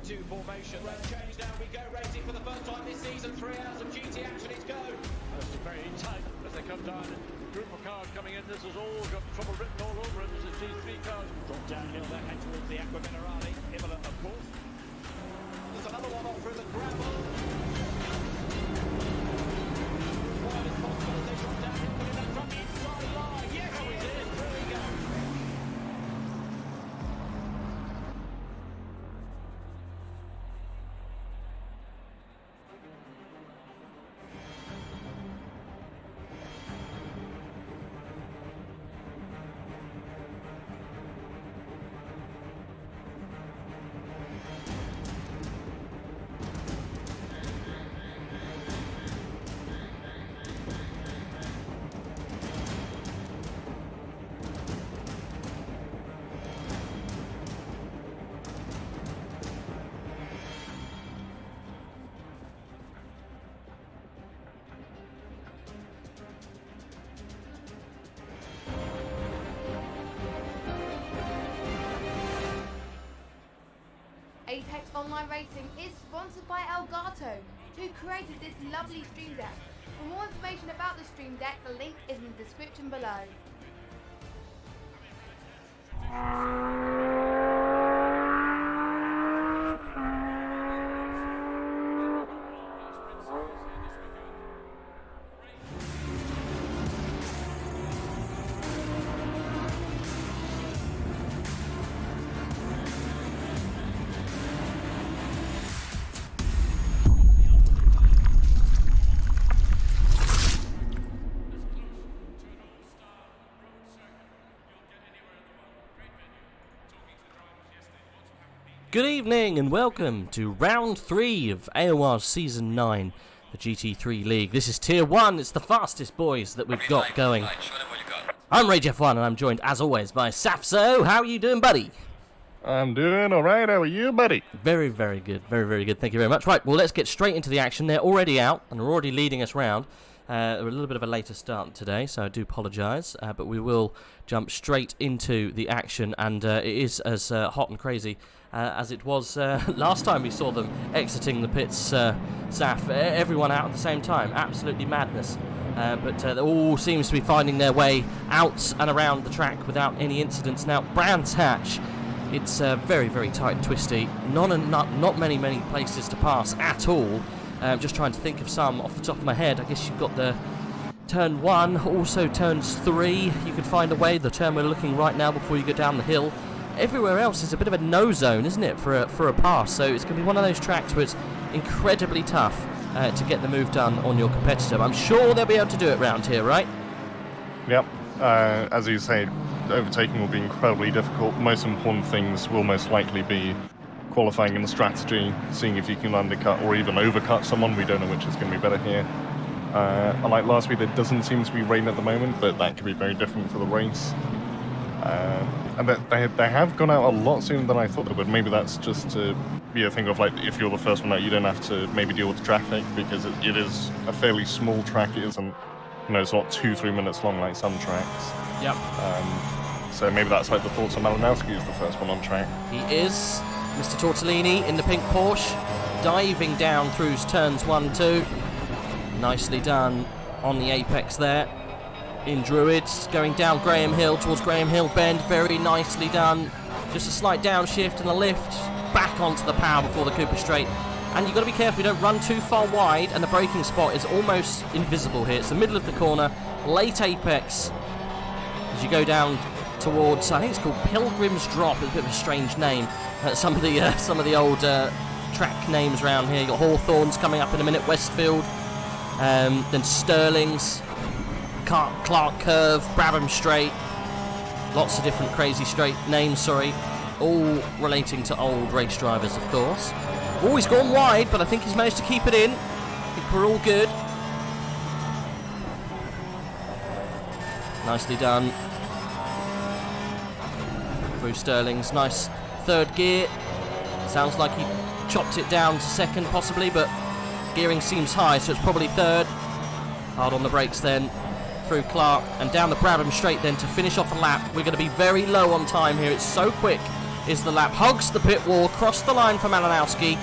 4-2 formation. Road change, now we go racing for the first time this season. 3 hours of GT action, it's go. It's very tight as they come down. Group of cars coming in, this has all got trouble written all over it. This is G3 cars. Drop downhill there, head towards the Aqua Minerale. Imola, of course. There's another one off through the gravel. Wide as possible as they drop downhill, but in that from the inside line. Yes, we did. Through we go. Apex Online Racing is sponsored by Elgato, who created this lovely stream deck. For more information about the stream deck, the link is in the description below. Good evening and welcome to round 3 of AOR's Season 9, the GT3 League. This is Tier 1, it's the fastest boys that we've got going. I'm Rage F1 and I'm joined as always by Saffzo. How are you doing, buddy? I'm doing alright, how are you, buddy? Very, very good, very good, thank you very much. Right, well let's get straight into the action. They're already out and are already leading us round. We're a little bit of a later start today, so I do apologise, but we will jump straight into the action, and it is as hot and crazy as it was last time we saw them exiting the pits, Saf. Everyone out at the same time, absolutely madness. But they all seems to be finding their way out and around the track without any incidents. Now, Brands Hatch, it's very, very tight and twisty. Not many places to pass at all. Just trying to think of some off the top of my head. I guess you've got the turn 1, also turns 3. You could find a way. The turn we're looking right now before you go down the hill. Everywhere else is a bit of a no zone, isn't it, for a pass? So it's going to be one of those tracks where it's incredibly tough to get the move done on your competitor. I'm sure they'll be able to do it round here, right? Yep. As you say, overtaking will be incredibly difficult. The most important things will most likely be qualifying in the strategy, seeing if you can undercut or even overcut someone. We don't know which is going to be better here. Unlike last week, there doesn't seem to be rain at the moment, but that could be very different for the race. And they have gone out a lot sooner than I thought they would. Maybe that's just to be a thing of, like, if you're the first one out, you don't have to maybe deal with the traffic, because it is a fairly small track. It isn't, you know, it's not 2-3 minutes long like some tracks. Yep. So maybe that's like the thoughts of Malinowski is the first one on track. He is. Mr. Tortellini in the pink Porsche, diving down through turns 1, 2. Nicely done on the apex there. In Druids, going down Graham Hill towards Graham Hill Bend, very nicely done. Just a slight downshift and a lift back onto the power before the Cooper Straight. And you've got to be careful you don't run too far wide, and the braking spot is almost invisible here. It's the middle of the corner, late apex. As you go down towards, I think it's called Pilgrim's Drop, it's a bit of a strange name. Some of the old track names around here. You've got Hawthorns coming up in a minute, Westfield, then Stirlings, Clark Curve, Brabham Straight, lots of different crazy straight names, sorry, all relating to old race drivers, of course. Oh, he's gone wide, but I think he's managed to keep it in. I think we're all good. Nicely done. Through Stirlings, nice third gear. Sounds like he chopped it down to second possibly, but gearing seems high, so it's probably third. Hard on the brakes then, through Clark and down the Brabham Straight then to finish off a lap. We're going to be very low on time here. It's so quick is the lap. Hugs the pit wall, across the line for Malinowski.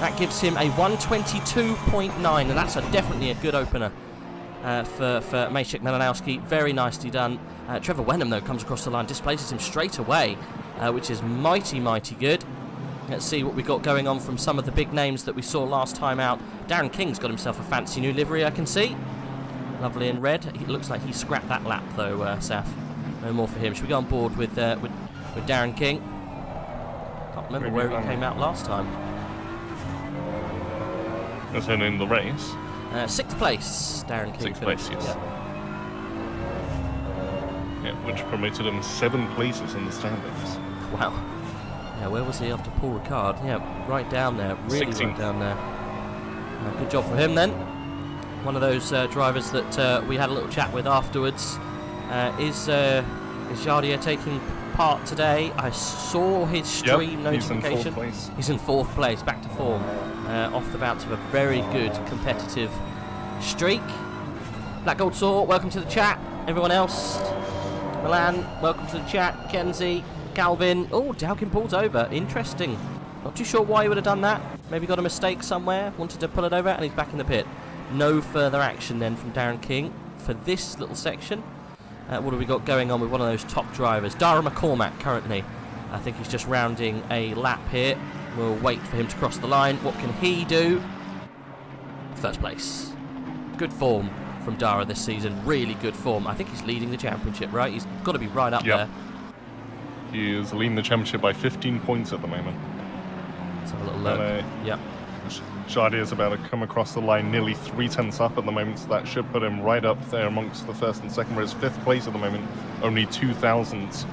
That gives him a 122.9, and that's definitely a good opener for Maciek Malinowski. Very nicely done. Trevor Wenham, though, comes across the line, displaces him straight away, which is mighty, mighty good. Let's see what we got going on from some of the big names that we saw last time out. Darren King's got himself a fancy new livery, I can see. Lovely in red. It looks like he scrapped that lap, though, Saf. No more for him. Should we go on board with Darren King? Can't remember where he came out last time. As in the race? 6th place, Darren King. 6th place, yes. Yeah, which promoted him 7 places in the standings. Wow. Yeah, where was he after Paul Ricard? Yeah, right down there. Really 16th. right down there. Good job for him then. One of those drivers that we had a little chat with afterwards. Is Jardier taking part today? I saw his stream notification. He's in 4th place, back to form. Off the bounce of a very good competitive streak. Black Gold Saw, welcome to the chat. Everyone else. Milan, welcome to the chat. Kenzie, Calvin. Oh, Dowkin pulls over. Interesting. Not too sure why he would have done that. Maybe got a mistake somewhere. Wanted to pull it over, and he's back in the pit. No further action then from Darren King for this little section. What have we got going on with one of those top drivers? Dara McCormack currently. I think he's just rounding a lap here. We'll wait for him to cross the line. What can he do? 1st place. Good form from Dara this season. Really good form. I think he's leading the championship, right? He's got to be right up there. He is leading the championship by 15 points at the moment. Let's have a little look. Yep. Jardier is about to come across the line nearly 3/10 up at the moment, so that should put him right up there amongst the 1st and 2nd, whereas 5th place at the moment, only 2 thousandths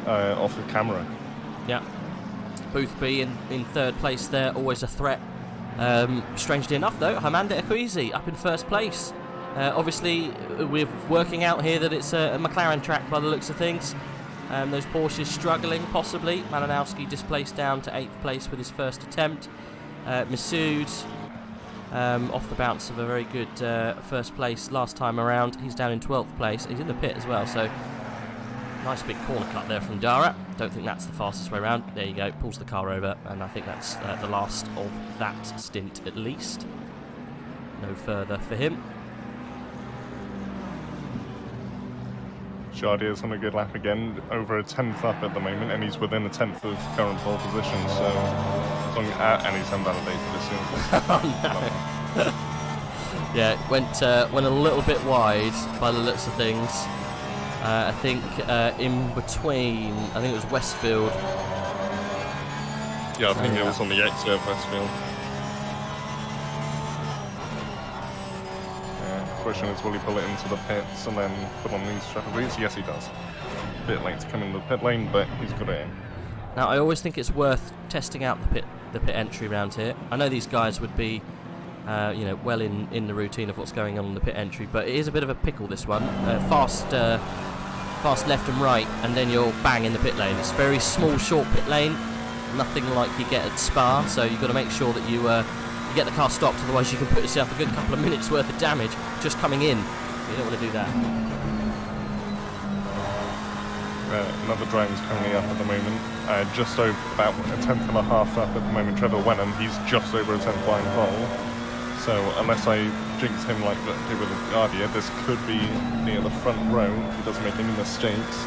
off the camera. Yeah. Boothby in 3rd place there, always a threat. Strangely enough, though, Hamanda Ekwizi up in 1st place. Obviously, we're working out here that it's a McLaren track by the looks of things. Those Porsches struggling, possibly. Malinowski displaced down to 8th place with his 1st attempt. Masood, off the bounce of a very good 1st place last time around. He's down in 12th place. He's in the pit as well, so nice big corner cut there from Dara. Don't think that's the fastest way around. There you go, pulls the car over, and I think that's the last of that stint at least. No further for him. Jardier's on a good lap again, over a 10th up at the moment, and he's within a 10th of current pole position, so as long and he's unvalidated as soon as oh, no. Yeah, went a little bit wide by the looks of things. I think in between, I think it was Westfield. Yeah, I think it was on the exit of Westfield. Question is, will he pull it into the pits and then put on these strategies? Yes, he does. A bit late to come into the pit lane, but he's got it in. Now, I always think it's worth testing out the pit entry around here. I know these guys would be, well in the routine of what's going on in the pit entry, but it is a bit of a pickle, this one. Fast left and right, and then you're bang in the pit lane. It's a very small, short pit lane, nothing like you get at Spa, so you've got to make sure that you get the car stopped, otherwise you can put yourself a good couple of minutes worth of damage just coming in. You don't want to do that. Another driver's currently up at the moment, just over about a 10th and a half up at the moment. Trevor Wenham, he's just over a 10th line pole. So unless I jinx him like that did with Guardia, this could be near the front row if he doesn't make any mistakes.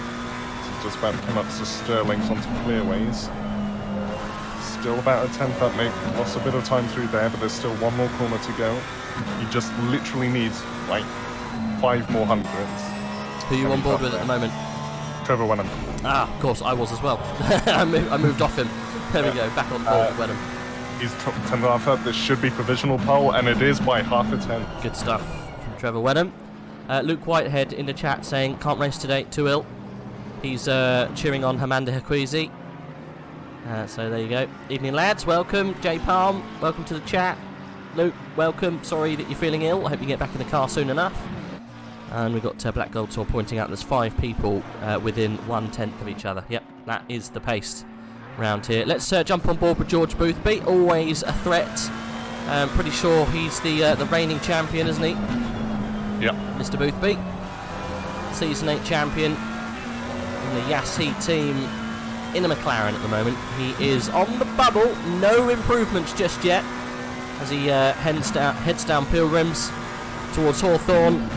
He's just about to come up to Sterling's onto clearways. Still about a 10th up, maybe lost a bit of time through there, but there's still one more corner to go. He just literally needs like 5 more hundredths. Who are you on board with at the moment? Trevor Wenham. Ah, of course, I was as well. I moved off him. There we go, back on board with Wenham. He's 10th and a half up. This should be provisional pole, and it is by half a 10th. Good stuff from Trevor Wenham. Luke Whitehead in the chat saying, can't race today, too ill. He's cheering on Hamanda Ekwizi. So there you go. Evening, lads. Welcome. Jay Palm, welcome to the chat. Luke, welcome. Sorry that you're feeling ill. I hope you get back in the car soon enough. And we've got Black Gold Tour pointing out there's 5 people within 1/10 of each other. Yep, that is the pace round here. Let's jump on board with George Boothby. Always a threat. Pretty sure he's the reigning champion, isn't he? Yep. Mr. Boothby. Season 8 champion in the Yas Heat team. in a McLaren at the moment. He is on the bubble, no improvements just yet, as he heads down Pilgrims towards Hawthorne.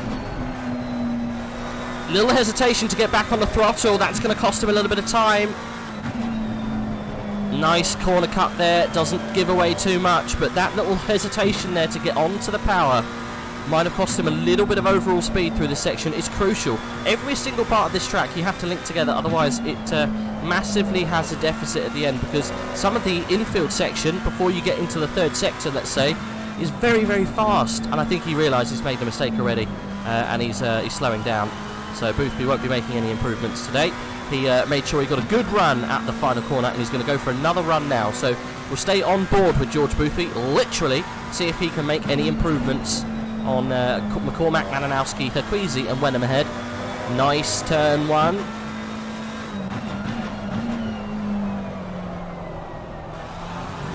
Little hesitation to get back on the throttle, that's going to cost him a little bit of time. Nice corner cut there, doesn't give away too much, but that little hesitation there to get onto the power might have cost him a little bit of overall speed through this section. It's crucial. Every single part of this track you have to link together, otherwise it massively has a deficit at the end, because some of the infield section, before you get into the third sector, let's say, is very, very fast, and I think he realised he's made the mistake already, and he's slowing down. So Boothby won't be making any improvements today. He made sure he got a good run at the final corner, and he's going to go for another run now. So we'll stay on board with George Boothby, literally see if he can make any improvements on McCormack, Malinowski, Herquezy and Wenham ahead. Nice turn one.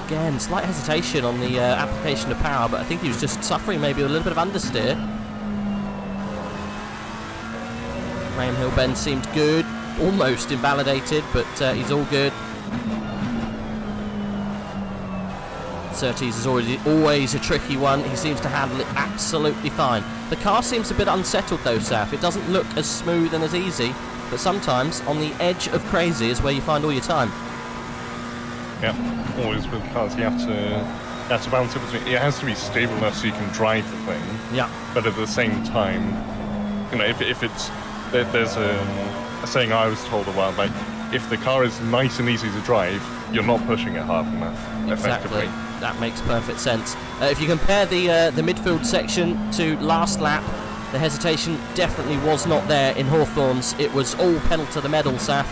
Again, slight hesitation on the application of power, but I think he was just suffering maybe a little bit of understeer. Graham Hill bend seemed good, almost invalidated, but he's all good. Surtees is always a tricky one. He seems to handle it absolutely fine. The car seems a bit unsettled though, Saf. It doesn't look as smooth and as easy, but sometimes on the edge of crazy is where you find all your time. Yeah, always with cars you have to balance it between. It has to be stable enough so you can drive the thing. Yeah. But at the same time, you know, if it's there's a saying I was told a while back: if the car is nice and easy to drive, you're not pushing it hard enough. Exactly. That makes perfect sense. If you compare the midfield section to last lap, the hesitation definitely was not there in Hawthorne's. It was all pedal to the metal, Saf.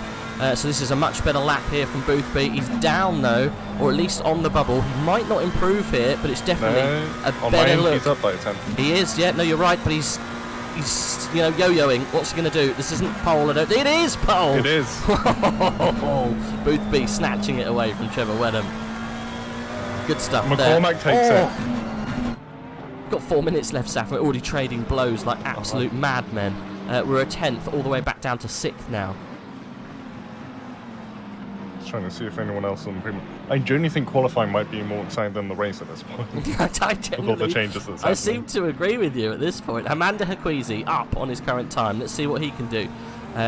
So this is a much better lap here from Boothby. He's down though, or at least on the bubble. He might not improve here, but it's definitely a better look. He's up by a 10. He is, yeah. No, you're right, but he's you know, yo-yoing. What's he going to do? This isn't pole. It is pole. It is. Boothby snatching it away from Trevor Wenham. Good stuff. McCormack takes it. Got 4 minutes left, Saf. We're already trading blows like absolute madmen. We're a 10th, all the way back down to 6th now. Just trying to see if anyone else on the premium. I genuinely think qualifying might be more exciting than the race at this point. With all the changes that's happening. I seem to agree with you at this point. Amanda Herquezy up on his current time. Let's see what he can do.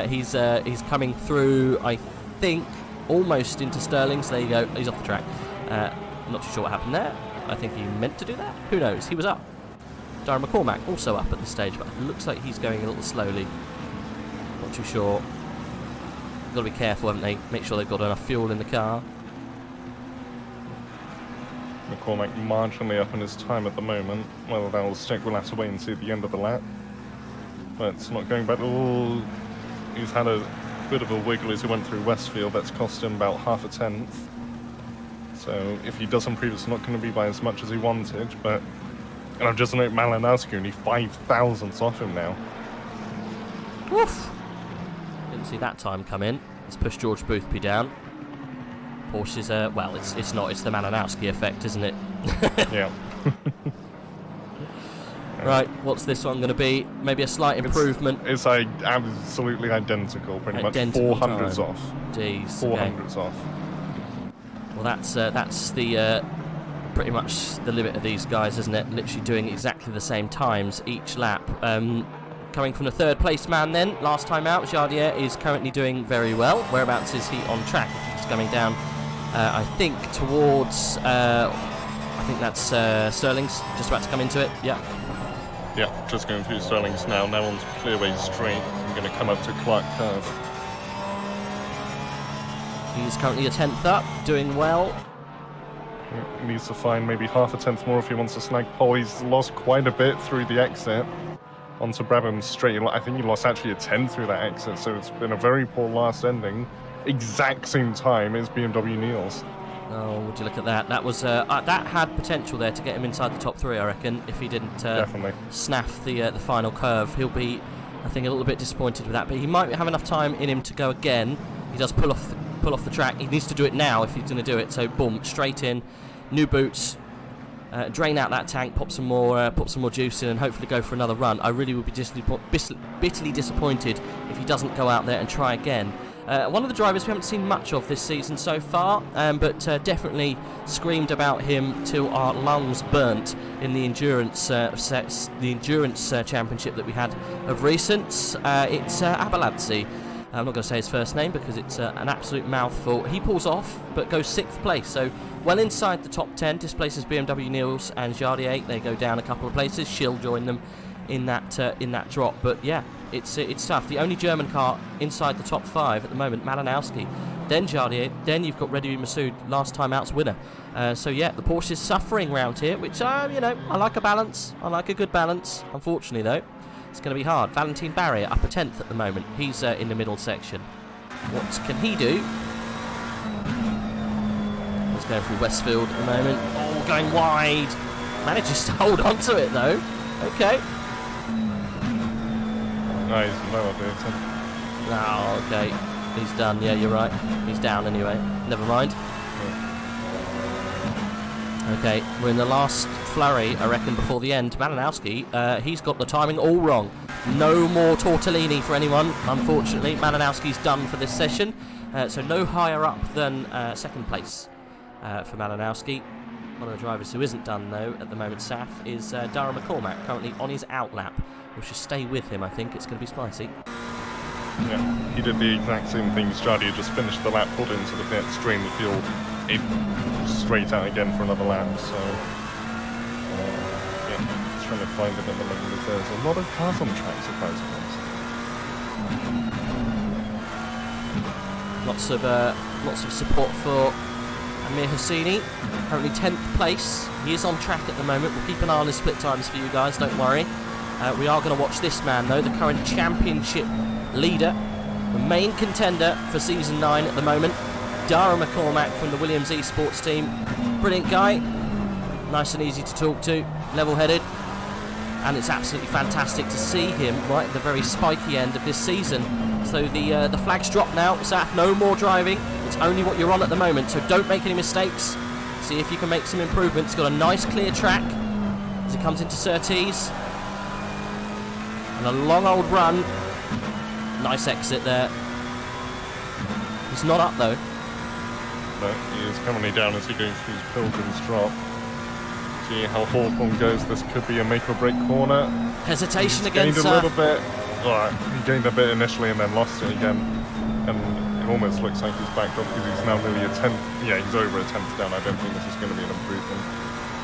He's coming through, I think, almost into Sterling. So there you go. He's off the track. Not too sure what happened there. I think he meant to do that. Who knows? He was up. Darren McCormack also up at this stage, but it looks like he's going a little slowly. Not too sure. Got to be careful, haven't they? Make sure they've got enough fuel in the car. McCormack marginally up in his time at the moment. Whether that will stick, we'll have to wait and see at the end of the lap. But it's not going back. Oh, he's had a bit of a wiggle as he went through Westfield. That's cost him about half a tenth. So if he does improve, it's not going to be by as much as he wanted. But and I've just noted Malinowski only 5 thousandths off him now. Woof! Didn't see that time come in. Let's push George Boothby down. Porsche's well, it's not. It's the Malinowski effect, isn't it? Yeah. Right, what's this one going to be? Maybe a slight improvement. It's like absolutely identical, pretty much. 400s off. Jeez. 400s off. Well, that's the pretty much the limit of these guys, isn't it? Literally doing exactly the same times each lap. Coming from the third place man then, last time out, Jardier is currently doing very well. Whereabouts is he on track? He's coming down, I think, towards, I think that's Sterling's, just about to come into it, yeah. Yeah, just going through Sterling's now onto Clearway Straight. I'm going to come up to Clark Curve. He's currently a 10th up, doing well. He needs to find maybe half a tenth more if he wants to snag pole. He's lost quite a bit through the exit onto Brabham Straight. I think he lost actually a 10 through that exit, so it's been a very poor last ending. Exact same time as BMW Niels. Oh, would you look at that? That was that had potential there to get him inside the top 3, I reckon, if he didn't snaff the final curve. He'll be, I think, a little bit disappointed with that, but he might have enough time in him to go again. He does pull off the track. He needs to do it now if he's going to do it. So boom, straight in, new boots, drain out that tank, pop some more juice in, and hopefully go for another run. I really would be bitterly disappointed if he doesn't go out there and try again. One of the drivers we haven't seen much of this season so far, but definitely screamed about him till our lungs burnt in the endurance championship that we had of recent. It's Abaladze. I'm not going to say his first name because it's an absolute mouthful. He pulls off, but goes 6th place, so well inside the top 10. Displaces BMW Niels and Jardier. They go down a couple of places. Schill join them in that drop, but yeah, it's tough. The only German car inside the top 5 at the moment, Malinowski, then Jardier, then you've got Reddy Massoud, last time out's winner. So yeah, the Porsche is suffering round here, which you know, I like a balance. I like a good balance. Unfortunately though, it's going to be hard. Valentin Barrier up a 10th at the moment. He's in the middle section. What can he do? He's going through Westfield at the moment. Oh, going wide. Manages to hold on to it though. Okay. No, he's lower there. Oh, okay. He's done. Yeah, you're right. He's down anyway. Never mind. Okay, we're in the last flurry, I reckon, before the end. Malinowski, he's got the timing all wrong. No more tortellini for anyone, unfortunately. Malinowski's done for this session, so no higher up than 2nd place for Malinowski. One of the drivers who isn't done, though, at the moment, Saf, is Dara McCormack, currently on his outlap. We should stay with him, I think. It's going to be spicy. Yeah, he did the exact same thing. Jardier just finished the lap, pulled into the pit, strained the fuel, straight out again for another lap. So, yeah, trying to find it in the lane. There's a lot of cars on the track, surprisingly. Lots of support for Amir Hosseini, currently 10th place. He is on track at the moment. We'll keep an eye on his split times for you guys, don't worry. We are going to watch this man, though, the current championship leader, the main contender for Season 9 at the moment, Dara McCormack from the Williams Esports team. Brilliant guy, nice and easy to talk to, level-headed, and it's absolutely fantastic to see him right at the very spiky end of this season. So the flag's dropped now. Saf, no more driving. It's only what you're on at the moment, so don't make any mistakes. See if you can make some improvements. Got a nice clear track as it comes into Surtees. And a long old run. Nice exit there. He's not up though. But he is currently down as he goes through his Pilgrim's Drop. See how Hawthorne goes. This could be a make or break corner. Hesitation He's again, gained a little bit. He gained a bit initially and then lost it again. And it almost looks like he's backed up because he's now nearly a 10th. Yeah, he's over a 10th down. I don't think this is going to be an improvement.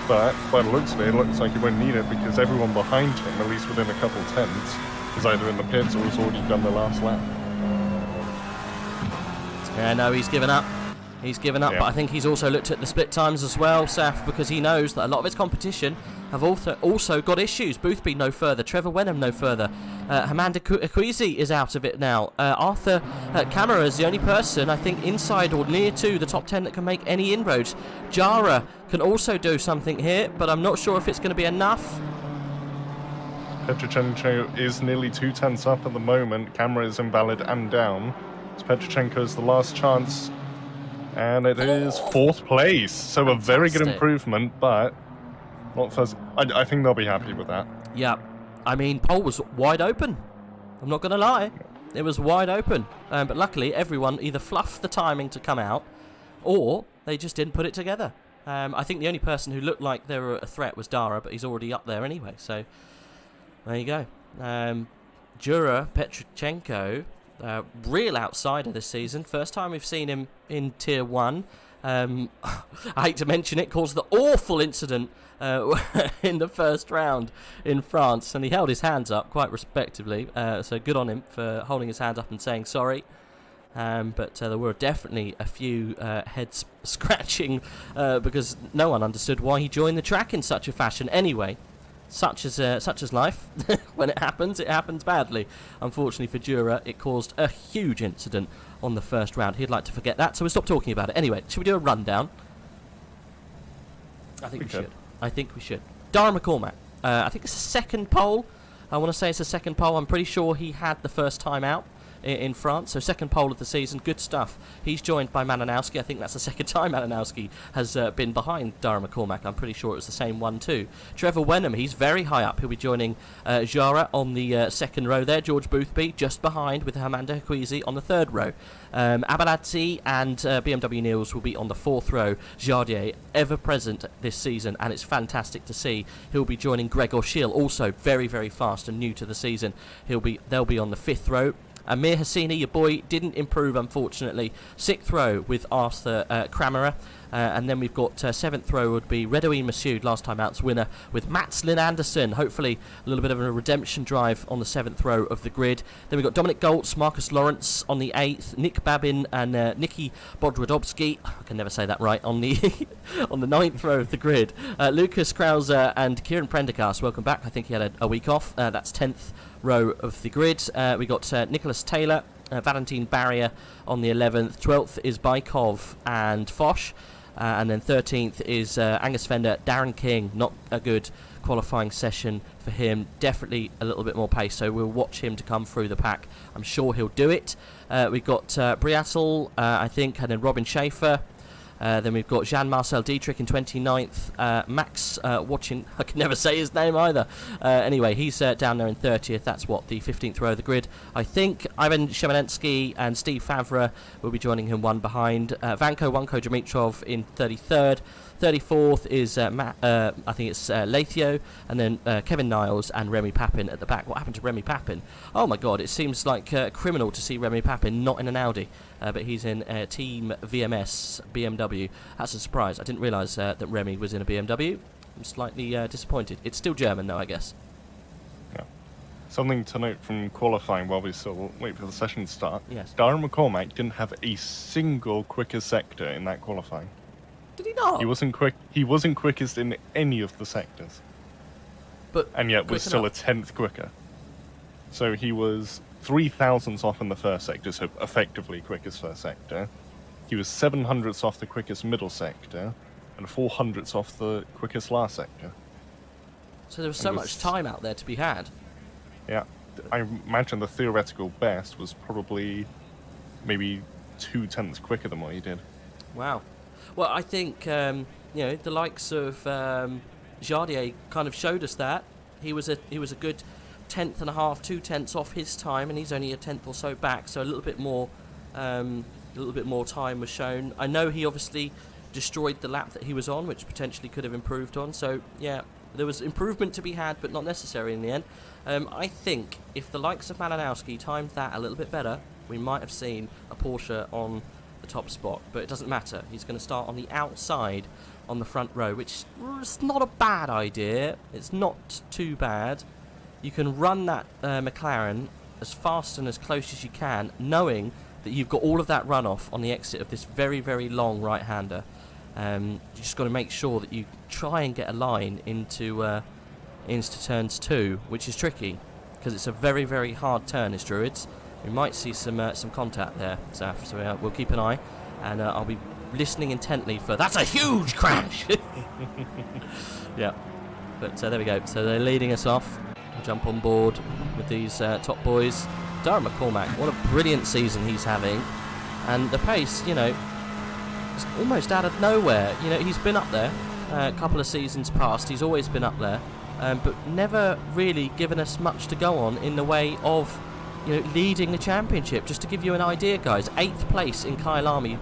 But by the looks of it, looks like he won't need it because everyone behind him, at least within a couple tenths, is either in the pits or has already done the last lap. Yeah, no, he's given up. He's given up, yeah. But I think he's also looked at the split times as well, Saf, because he knows that a lot of his competition have also got issues. Boothby no further, Trevor Wenham no further, Hamanda Akwizi is out of it now. Arthur Camara is the only person, I think, inside or near to the top 10 that can make any inroads. Jara can also do something here, but I'm not sure if it's going to be enough. Petrochenko is nearly 2 tenths up at the moment. Camera is invalid and down. So Petrochenko's the last chance. And it is 4th place. So a very good improvement, but not first. I think they'll be happy with that. Yeah. I mean, pole was wide open. I'm not going to lie. It was wide open. But luckily, everyone either fluffed the timing to come out, or they just didn't put it together. I think the only person who looked like they were a threat was Dara, but he's already up there anyway. So there you go. Jura Petrochenko, real outsider this season. First time we've seen him in Tier 1. I hate to mention it, caused the awful incident in the first round in France, and he held his hands up quite respectively, so good on him for holding his hand up and saying sorry. But there were definitely a few heads scratching because no one understood why he joined the track in such a fashion. Anyway, such as life. When it happens badly. Unfortunately for Jura, it caused a huge incident on the first round. He'd like to forget that, so we'll stop talking about it. Anyway, should we do a rundown? I think we should. Dara McCormack. I think it's a second pole. I want to say it's a second pole. I'm pretty sure he had the first time out in France. So second pole of the season, good stuff. He's joined by Malinowski. I think that's the second time Malinowski has been behind Dara McCormack. I'm pretty sure it was the same one too. Trevor Wenham, he's very high up. He'll be joining Jara on the second row there. George Boothby just behind with Amanda Hekwizi on the third row. Abaladze and BMW Niels will be on the fourth row. Jardier, ever present this season, and it's fantastic to see. He'll be joining Gregor Schill, also very, very fast and new to the season. They'll be on the fifth row. Amir Hassini, your boy, didn't improve, unfortunately. Sixth row with Arthur Kramerer. And then we've got seventh row would be Redoui Masoud, last time out's winner, with Mats Lynn Anderson. Hopefully a little bit of a redemption drive on the seventh row of the grid. Then we've got Dominic Goltz, Marcus Lawrence on the eighth, Nick Babin and Nicky Bodrodowski, I can never say that right, on the on the ninth row of the grid. Lucas Krauser and Kieran Prendergast, welcome back. I think he had a week off. That's 10th row of the grid. We got Nicholas Taylor, Valentin Barrier on the 11th. 12th is Bykov and Foch. And then 13th is Angus Fender, Darren King. Not a good qualifying session for him. Definitely a little bit more pace, so we'll watch him to come through the pack. I'm sure he'll do it. We've got Briatel, I think, and then Robin Schaefer. Then we've got Jean-Marcel Dietrich in 29th. Max watching, I can never say his name either. Anyway, he's down there in 30th. That's what, the 15th row of the grid. I think Ivan Shemanensky and Steve Favre will be joining him one behind. Vanko Dimitrov in 33rd. 34th is I think it's Lathio, and then Kevin Niles and Remy Papin at the back. What happened to Remy Papin? Oh my god, it seems like criminal to see Remy Papin not in an Audi, but he's in Team VMS BMW. That's a surprise. I didn't realise that Remy was in a BMW. I'm slightly disappointed. It's still German though, I guess. Yeah. Something to note from qualifying while we still wait for the session to start. Yes. Darren McCormack didn't have a single quickest sector in that qualifying. Did he not? He wasn't quick. He wasn't quickest in any of the sectors, and yet was still a 10th quicker. So he was 3,000ths off in the first sector, so effectively quickest first sector. He was 700ths off the quickest middle sector, and 400ths off the quickest last sector. So there was so much time out there to be had. Yeah, I imagine the theoretical best was probably maybe 2/10ths quicker than what he did. Wow. Well, I think the likes of Jardier kind of showed us that he was a good 10th and a half, 2/10ths off his time, and he's only a 10th or so back. So a little bit more time was shown. I know he obviously destroyed the lap that he was on, which potentially could have improved on. So yeah, there was improvement to be had, but not necessary in the end. I think if the likes of Malinowski timed that a little bit better, we might have seen a Porsche on the top spot, but it doesn't matter. He's going to start on the outside on the front row, which is not a bad idea. It's not too bad. You can run that McLaren as fast and as close as you can, knowing that you've got all of that runoff on the exit of this very, very long right-hander. You just got to make sure that you try and get a line into turns 2, which is tricky because it's a very, very hard turn, is Druids. We might see some contact there, Saff, so we'll keep an eye, and I'll be listening intently for that's a huge crash. Yeah, but there we go. So they're leading us off. We'll jump on board with these top boys. Darren McCormack, what a brilliant season he's having, and the pace, it's almost out of nowhere. He's been up there a couple of seasons past. He's always been up there, but never really given us much to go on in the way of leading the championship. Just to give you an idea, guys, 8th place in Kyalami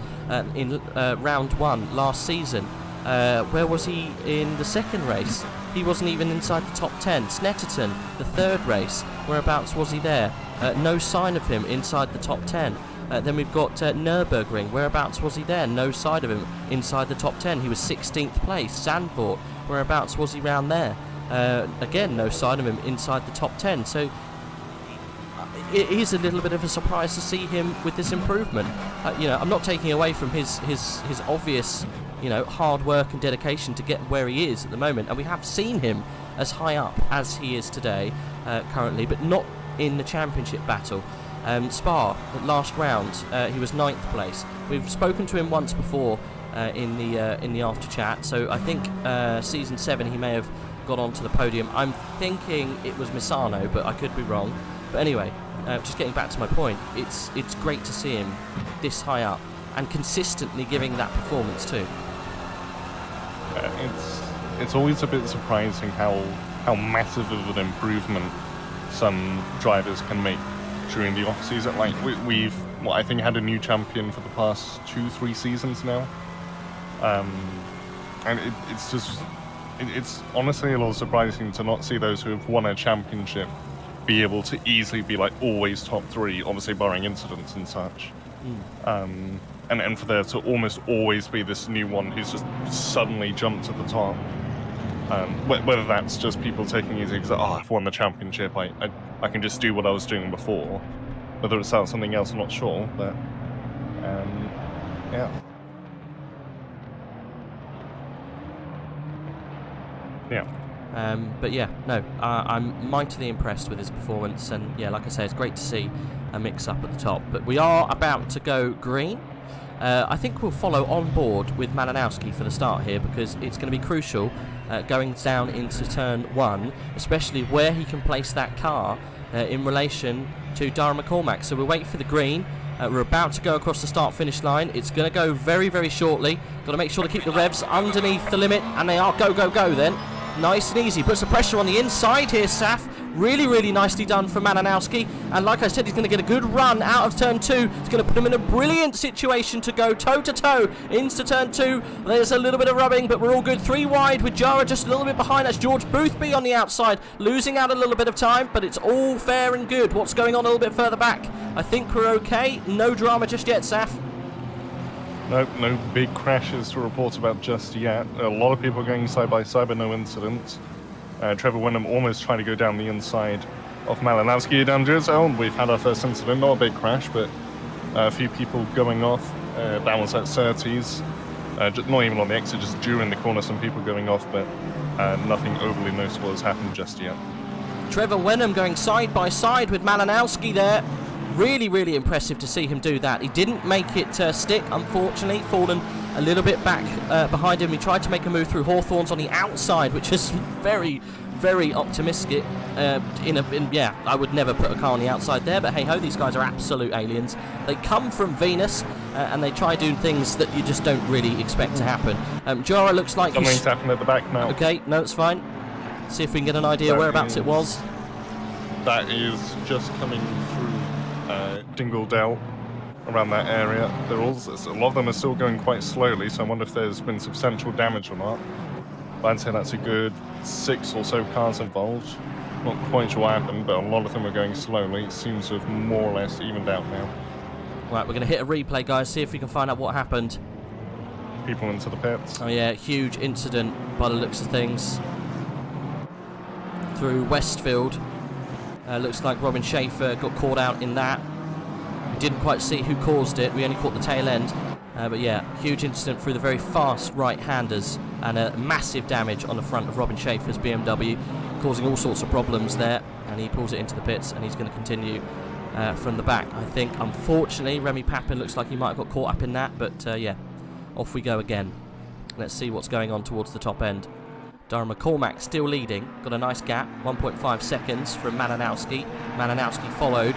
in round 1 last season. Where was he in the second race? He wasn't even inside the top 10. Snetterton, the third race, whereabouts was he there? No sign of him inside the top 10. Then we've got Nürburgring, whereabouts was he there? No sign of him inside the top 10. He was 16th place. Zandvoort, whereabouts was he round there? Again, no sign of him inside the top 10. So it is a little bit of a surprise to see him with this improvement. I'm not taking away from his obvious, hard work and dedication to get where he is at the moment, and we have seen him as high up as he is today, currently, but not in the championship battle. Spa, last round, he was 9th place. We've spoken to him once before in the after chat, so I think season 7 he may have got onto the podium. I'm thinking it was Misano, but I could be wrong. But anyway, just getting back to my point, it's great to see him this high up and consistently giving that performance too. It's always a bit surprising how massive of an improvement some drivers can make during the off season. Like we've I think had a new champion for the past 2-3 seasons now, and it's honestly a little surprising to not see those who have won a championship be able to easily be like always top 3, obviously barring incidents and such. And for there to almost always be this new one who's just suddenly jumped to the top. Whether that's just people taking it easy because, I've won the championship, I can just do what I was doing before. Whether it's something else, I'm not sure, but yeah. Yeah. But yeah, no, I'm mightily impressed with his performance, and yeah, like I say, it's great to see a mix-up at the top. But we are about to go green. I think we'll follow on board with Malinowski for the start here, because it's going to be crucial going down into turn 1, especially where he can place that car in relation to Dara McCormack. So we'll wait for the green. We're about to go across the start-finish line. It's going to go very, very shortly. Got to make sure to keep the revs underneath the limit, and they are go, go, go then. Nice and easy. Puts the pressure on the inside here, Saf. Really, really nicely done from Malinowski. And like I said, he's going to get a good run out of turn 2. It's going to put him in a brilliant situation to go toe-to-toe into turn 2. There's a little bit of rubbing, but we're all good. 3 wide with Jara just a little bit behind. That's George Boothby on the outside, losing out a little bit of time, but it's all fair and good. What's going on a little bit further back? I think we're okay. No drama just yet, Saf. No big crashes to report about just yet. A lot of people going side by side, but no incidents. Trevor Wyndham almost trying to go down the inside of Malinowski down Jersey. We've had our first incident, not a big crash, but a few people going off. That was at Surtees. Not even on the exit, just during the corner, some people going off, but nothing overly noticeable has happened just yet. Trevor Wenham going side by side with Malinowski there. Really, really impressive to see him do that. He didn't make it stick, unfortunately. Fallen a little bit back behind him. He tried to make a move through Hawthorns on the outside, which is very, very optimistic. Yeah, I would never put a car on the outside there, but hey-ho, these guys are absolute aliens. They come from Venus, and they try doing things that you just don't really expect to happen. Jara looks like something's happened at the back now. Okay, no, it's fine. See if we can get an idea whereabouts it was. That is just coming through Dingledale, around that area. A lot of them are still going quite slowly, so I wonder if there's been substantial damage or not. But I'd say that's a good 6 or so cars involved. Not quite sure what happened, but a lot of them are going slowly. It seems to have more or less evened out now. Right, we're going to hit a replay, guys, see if we can find out what happened. People into the pits. Oh yeah, huge incident by the looks of things. Through Westfield. Looks like Robin Schaefer got caught out in that. We didn't quite see who caused it. We only caught the tail end. But yeah, huge incident through the very fast right-handers, and massive damage on the front of Robin Schaefer's BMW, causing all sorts of problems there. And he pulls it into the pits, and he's going to continue from the back. I think, unfortunately, Remy Papin looks like he might have got caught up in that. But yeah, off we go again. Let's see what's going on towards the top end. Dara McCormack still leading, got a nice gap, 1.5 seconds from Malinowski. Malinowski followed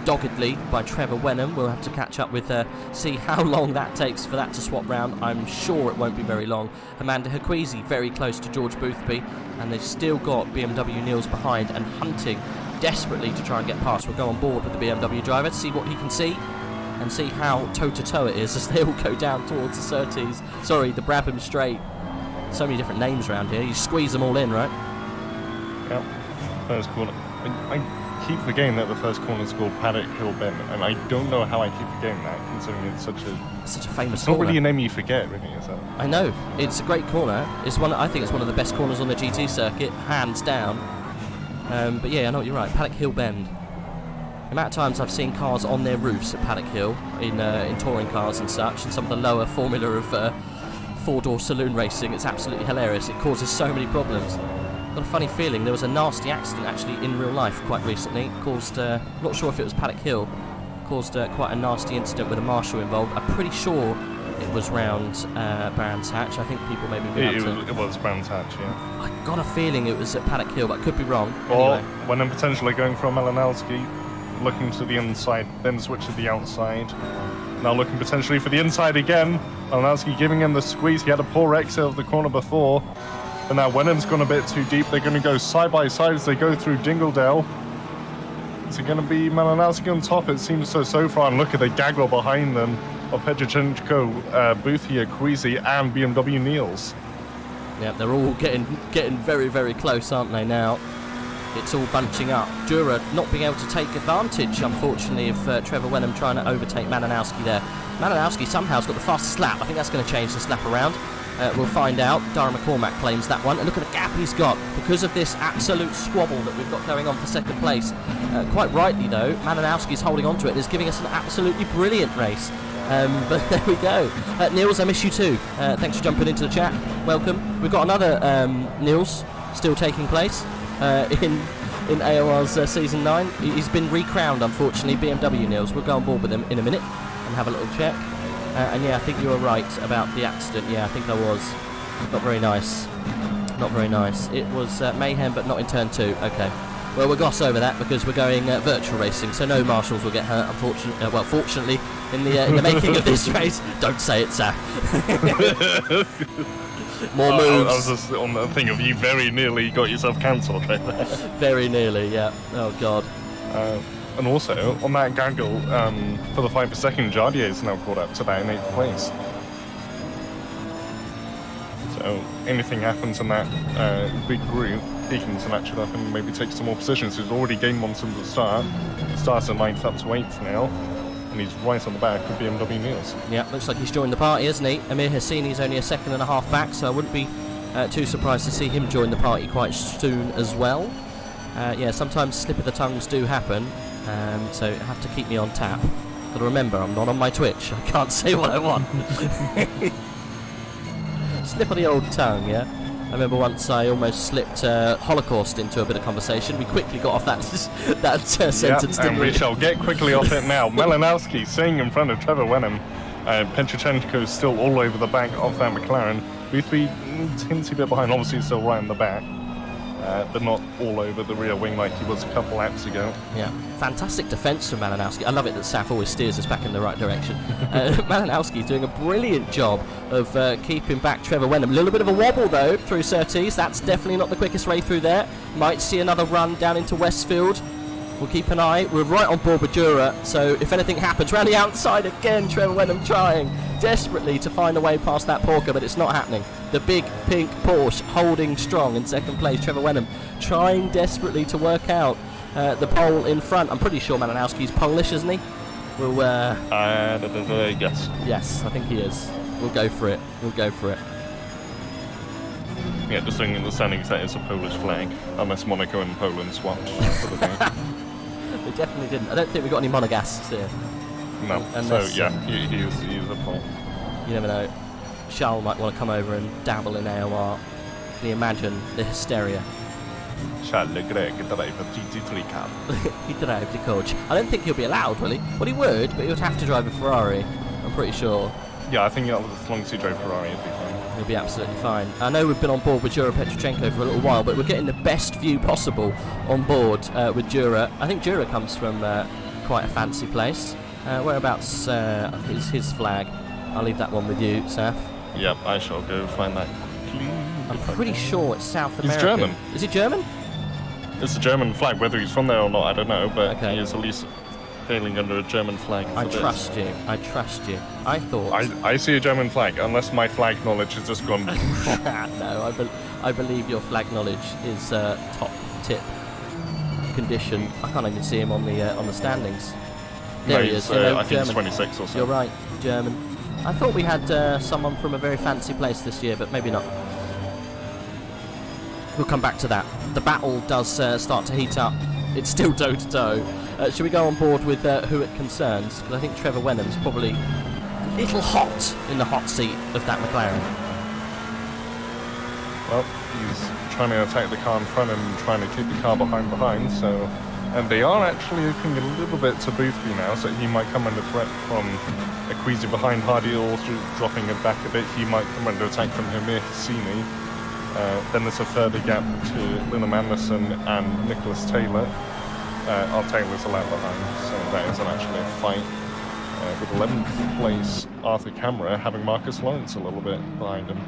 doggedly by Trevor Wenham. We'll have to catch up with see how long that takes for that to swap round. I'm sure it won't be very long. Amanda Haquizi very close to George Boothby, and they've still got BMW Niels behind and hunting desperately to try and get past. We'll go on board with the BMW driver to see what he can see and see how toe-to-toe it is as they all go down towards the Surtees. Sorry, the Brabham Straight. So many different names around here. You squeeze them all in, right? Yep. First corner. I keep forgetting that the first corner is called Paddock Hill Bend, and I don't know how I keep forgetting that, considering it's such a famous it's corner. Not really a name you forget, really, is it? I know. It's a great corner. It's one. I think it's one of the best corners on the GT circuit, hands down. But yeah, I know what you're right. Paddock Hill Bend. The amount of times I've seen cars on their roofs at Paddock Hill in touring cars and such, and some of the lower formula of four-door saloon racing, it's absolutely hilarious. It causes so many problems. Got a funny feeling there was a nasty accident actually in real life quite recently. Caused, not sure if it was Paddock Hill, caused quite a nasty incident with a marshal involved. I'm pretty sure it was round Brands Hatch. I think people maybe It was Brands Hatch, yeah. I got a feeling it was at Paddock Hill, but I could be wrong. Or Anyway. when I'm potentially going for Malinowski, looking to the inside, then switch to the outside. Now looking potentially for the inside again. Malinowski giving him the squeeze. He had a poor exit of the corner before. But now Wenham's gone a bit too deep. They're going to go side by side as they go through Dingledale. Is it going to be Malinowski on top? It seems so far. And look at the gaggle behind them of Petrochenko, Boothia, Queasy, and BMW Niels. Yeah, they're all getting very, very close, aren't they now? It's all bunching up. Dura not being able to take advantage, unfortunately, of Trevor Wenham trying to overtake Malinowski there. Malinowski somehow's got the fastest lap. I think that's going to change this lap around. We'll find out. Dara McCormack claims that one. And look at the gap he's got because of this absolute squabble that we've got going on for second place. Quite rightly, though, Malinowski's holding on to it. It's giving us an absolutely brilliant race. But there we go. Niels, I miss you too. Thanks for jumping into the chat. Welcome. We've got another Niels still taking place in AOR's Season 9. He's been recrowned, unfortunately, BMW Niels. We'll go on board with him in a minute and have a little check. And yeah, I think you were right about the accident. Yeah, I think I was. Not very nice. Not very nice. It was mayhem, but not in turn 2. Okay. Well, we'll gloss over that because we're going virtual racing, so no marshals will get hurt, unfortunately. Well, fortunately, in the making of this race. Don't say it, Saf. More moves. I was just on the thing of you very nearly got yourself cancelled right there. Very nearly, yeah. Oh, God. And also, on that gaggle, for the 5 per second, Jardier is now caught up to that in 8th place. So, anything happens in that big group, he can snatch it up and maybe take some more positions. He's already gained one since the start. Starts at 9th up to 8th now. And he's right on the back of BMW Niels. Yeah, looks like he's joined the party, hasn't he? Amir Hassini's only a second and a half back, so I wouldn't be too surprised to see him join the party quite soon as well. Yeah, sometimes slip of the tongues do happen, so you have to keep me on tap. Got to remember, I'm not on my Twitch. I can't say what I want. Slip of the old tongue, yeah? I remember once I almost slipped Holocaust into a bit of conversation. We quickly got off that sentence, didn't and we shall get quickly off it now. Malinowski sitting in front of Trevor Wenham. Petrochenko still all over the back of that McLaren. Boothby teensy bit behind, obviously still right in the back. But not all over the rear wing like he was a couple laps ago. Yeah, fantastic defence from Malinowski. I love it that Saf always steers us back in the right direction. Malinowski's doing a brilliant job of keeping back Trevor Wenham. A little bit of a wobble though through Surtees. That's definitely not the quickest way through there. Might see another run down into Westfield. We'll keep an eye. We're right on board with Dura, so if anything happens, round the outside again, Trevor Wenham trying desperately to find a way past that Porker, but it's not happening. The big pink Porsche holding strong in second place. Trevor Wenham trying desperately to work out the pole in front. I'm pretty sure Malinowski's Polish, isn't he? We'll, yes. Yes, I think he is. We'll go for it. We'll go for it. Yeah, just looking at the standings, that is a Polish flag, unless Monaco and Poland swapped for the day. They definitely didn't. I don't think we got any Monegasques here. No, Unless, so yeah, he is a Pole. You never know. Charles might want to come over and dabble in AOR. Can you imagine the hysteria? Charles Leclerc drive a GT3 car. He drives the coach. I don't think he'll be allowed, will he? Well, he would, but he would have to drive a Ferrari. I'm pretty sure. Yeah, I think as long as he drove Ferrari, he'll be fine. He'll be absolutely fine. I know we've been on board with Jura Petrochenko for a little while, but we're getting the best view possible on board with Jura. I think Jura comes from quite a fancy place. Whereabouts is his flag? I'll leave that one with you, Saf. Yep, I shall go find that. I'm pretty sure it's South American. He's German. Is he German? It's a German flag. Whether he's from there or not, I don't know, but okay. He is at least sailing under a German flag. I trust you. I trust you. I thought... I see a German flag, unless my flag knowledge has just gone... No, I believe your flag knowledge is top tip condition. I can't even see him on the standings. There he is. I think he's 26 or something. You're right, German. I thought we had someone from a very fancy place this year, but maybe not. We'll come back to that. The battle does start to heat up. It's still toe-to-toe. Should we go on board with who it concerns? Because I think Trevor Wenham's probably a little hot in the hot seat of that McLaren. Well, he's trying to attack the car in front and trying to keep the car behind, so And they are actually opening a little bit to Boothby now, so he might come under threat from Equeezy behind Hardy, also dropping it back a bit. He might come under attack from Himehasini. Then there's a further gap to Linnam Anderson and Nicholas Taylor. Taylor's a lap behind, so that isn't actually a fight. With 11th place, Arthur Camera having Marcus Lawrence a little bit behind him.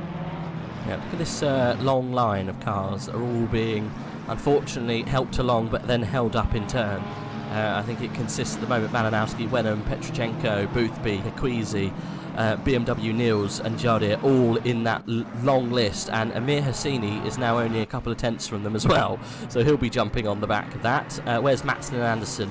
Yeah, look at this long line of cars that are all being, unfortunately, helped along but then held up in turn. I think it consists at the moment Malinowski, Wenham, Petrochenko, Boothby, Equeezy, BMW Niels and Jardir all in that long list, and Amir Hassini is now only a couple of tenths from them as well, so he'll be jumping on the back of that. Where's Matson and Anderson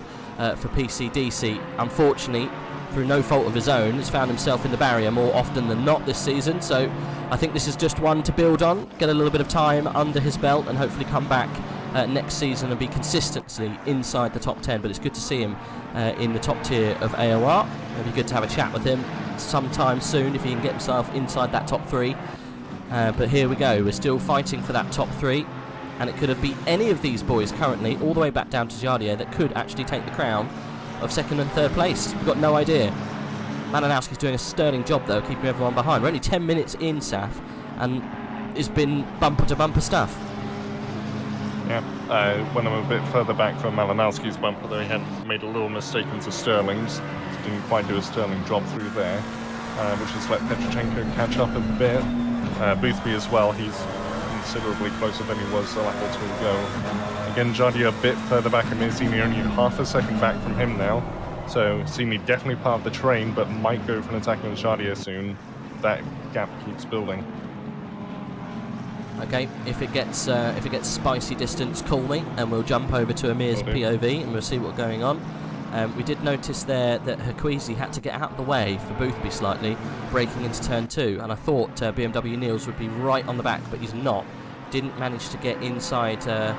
for PCDC? Unfortunately, through no fault of his own, has found himself in the barrier more often than not this season, so I think this is just one to build on, get a little bit of time under his belt and hopefully come back next season and be consistently inside the top 10. But it's good to see him in the top tier of AOR. It'll be good to have a chat with him sometime soon if he can get himself inside that top 3. But here we go, we're still fighting for that top 3, and it could have been any of these boys currently, all the way back down to Jardier, that could actually take the crown of 2nd and 3rd place. We've got no idea. Malinowski's doing a sterling job though, keeping everyone behind. We're only 10 minutes in, Saf, and it's been bumper to bumper stuff. Yeah, when I'm a bit further back from Malinowski's bumper, though, he had made a little mistake into Sterling's. Didn't quite do a Sterling job through there, which has let Petrochenko catch up a bit. Boothby as well, he's considerably closer than he was a lap or two ago. Again, Jardy a bit further back, and Sini only half a second back from him now. So Sini definitely part of the train, but might go for an attack on Jardy soon. That gap keeps building. Okay, if it gets spicy distance, call me, and we'll jump over to Amir's POV and we'll see what's going on. We did notice there that Hakwezi had to get out of the way for Boothby slightly, breaking into turn 2, and I thought BMW Niels would be right on the back, but he's not. Didn't manage to get inside a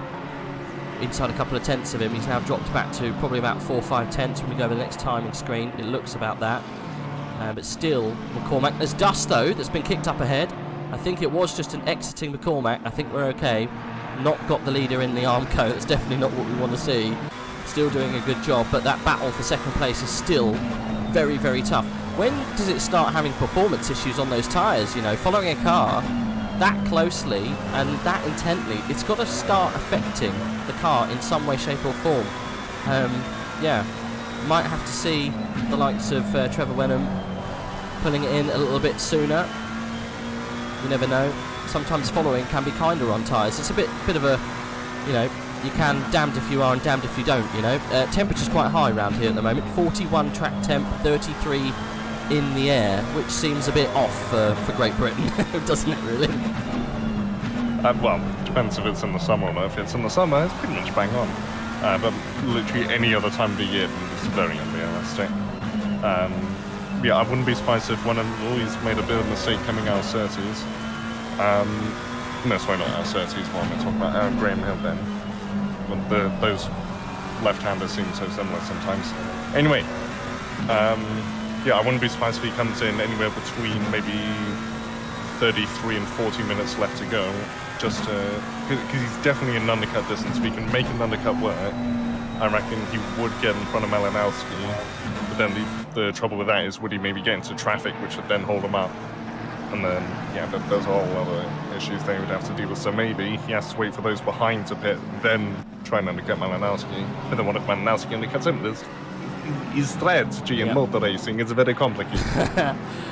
couple of tenths of him. He's now dropped back to probably about 4 or 5 tenths when we go over the next timing screen. It looks about that. But still, McCormack. There's dust, though, that's been kicked up ahead. I think it was just an exiting McCormack. I think we're okay. Not got the leader in the Armco. That's definitely not what we want to see. Still doing a good job, but that battle for second place is still very, very tough. When does it start having performance issues on those tyres? You know, following a car that closely and that intently, it's got to start affecting the car in some way, shape or form. Yeah, might have to see the likes of Trevor Wenham pulling it in a little bit sooner. You never know. Sometimes following can be kinder on tyres. It's a bit of a, you know, you can damned if you are and damned if you don't, you know. Temperature's quite high around here at the moment. 41 track temp, 33 in the air, which seems a bit off for Great Britain, doesn't it really? Well, depends if it's in the summer or not. If it's in the summer, it's pretty much bang on. But literally any other time of the year, it's very unrealistic. Yeah, I wouldn't be surprised if one of them always made a bit of a mistake coming out of Surtees. No, sorry, not out of Surtees, what am I talking about? Graham Hill then. But those left-handers seem so similar sometimes. Anyway, yeah, I wouldn't be surprised if he comes in anywhere between maybe 33 and 40 minutes left to go, just because he's definitely an undercut distance. If he can make an undercut work, I reckon he would get in front of Malinowski. But then the trouble with that is, would he maybe get into traffic, which would then hold him up? And then, yeah, there's a whole other issues they would have to deal with. So maybe he has to wait for those behind to pit, then try and undercut Malinowski. But then what if Malinowski undercuts him? His strategy in motor racing is very complicated.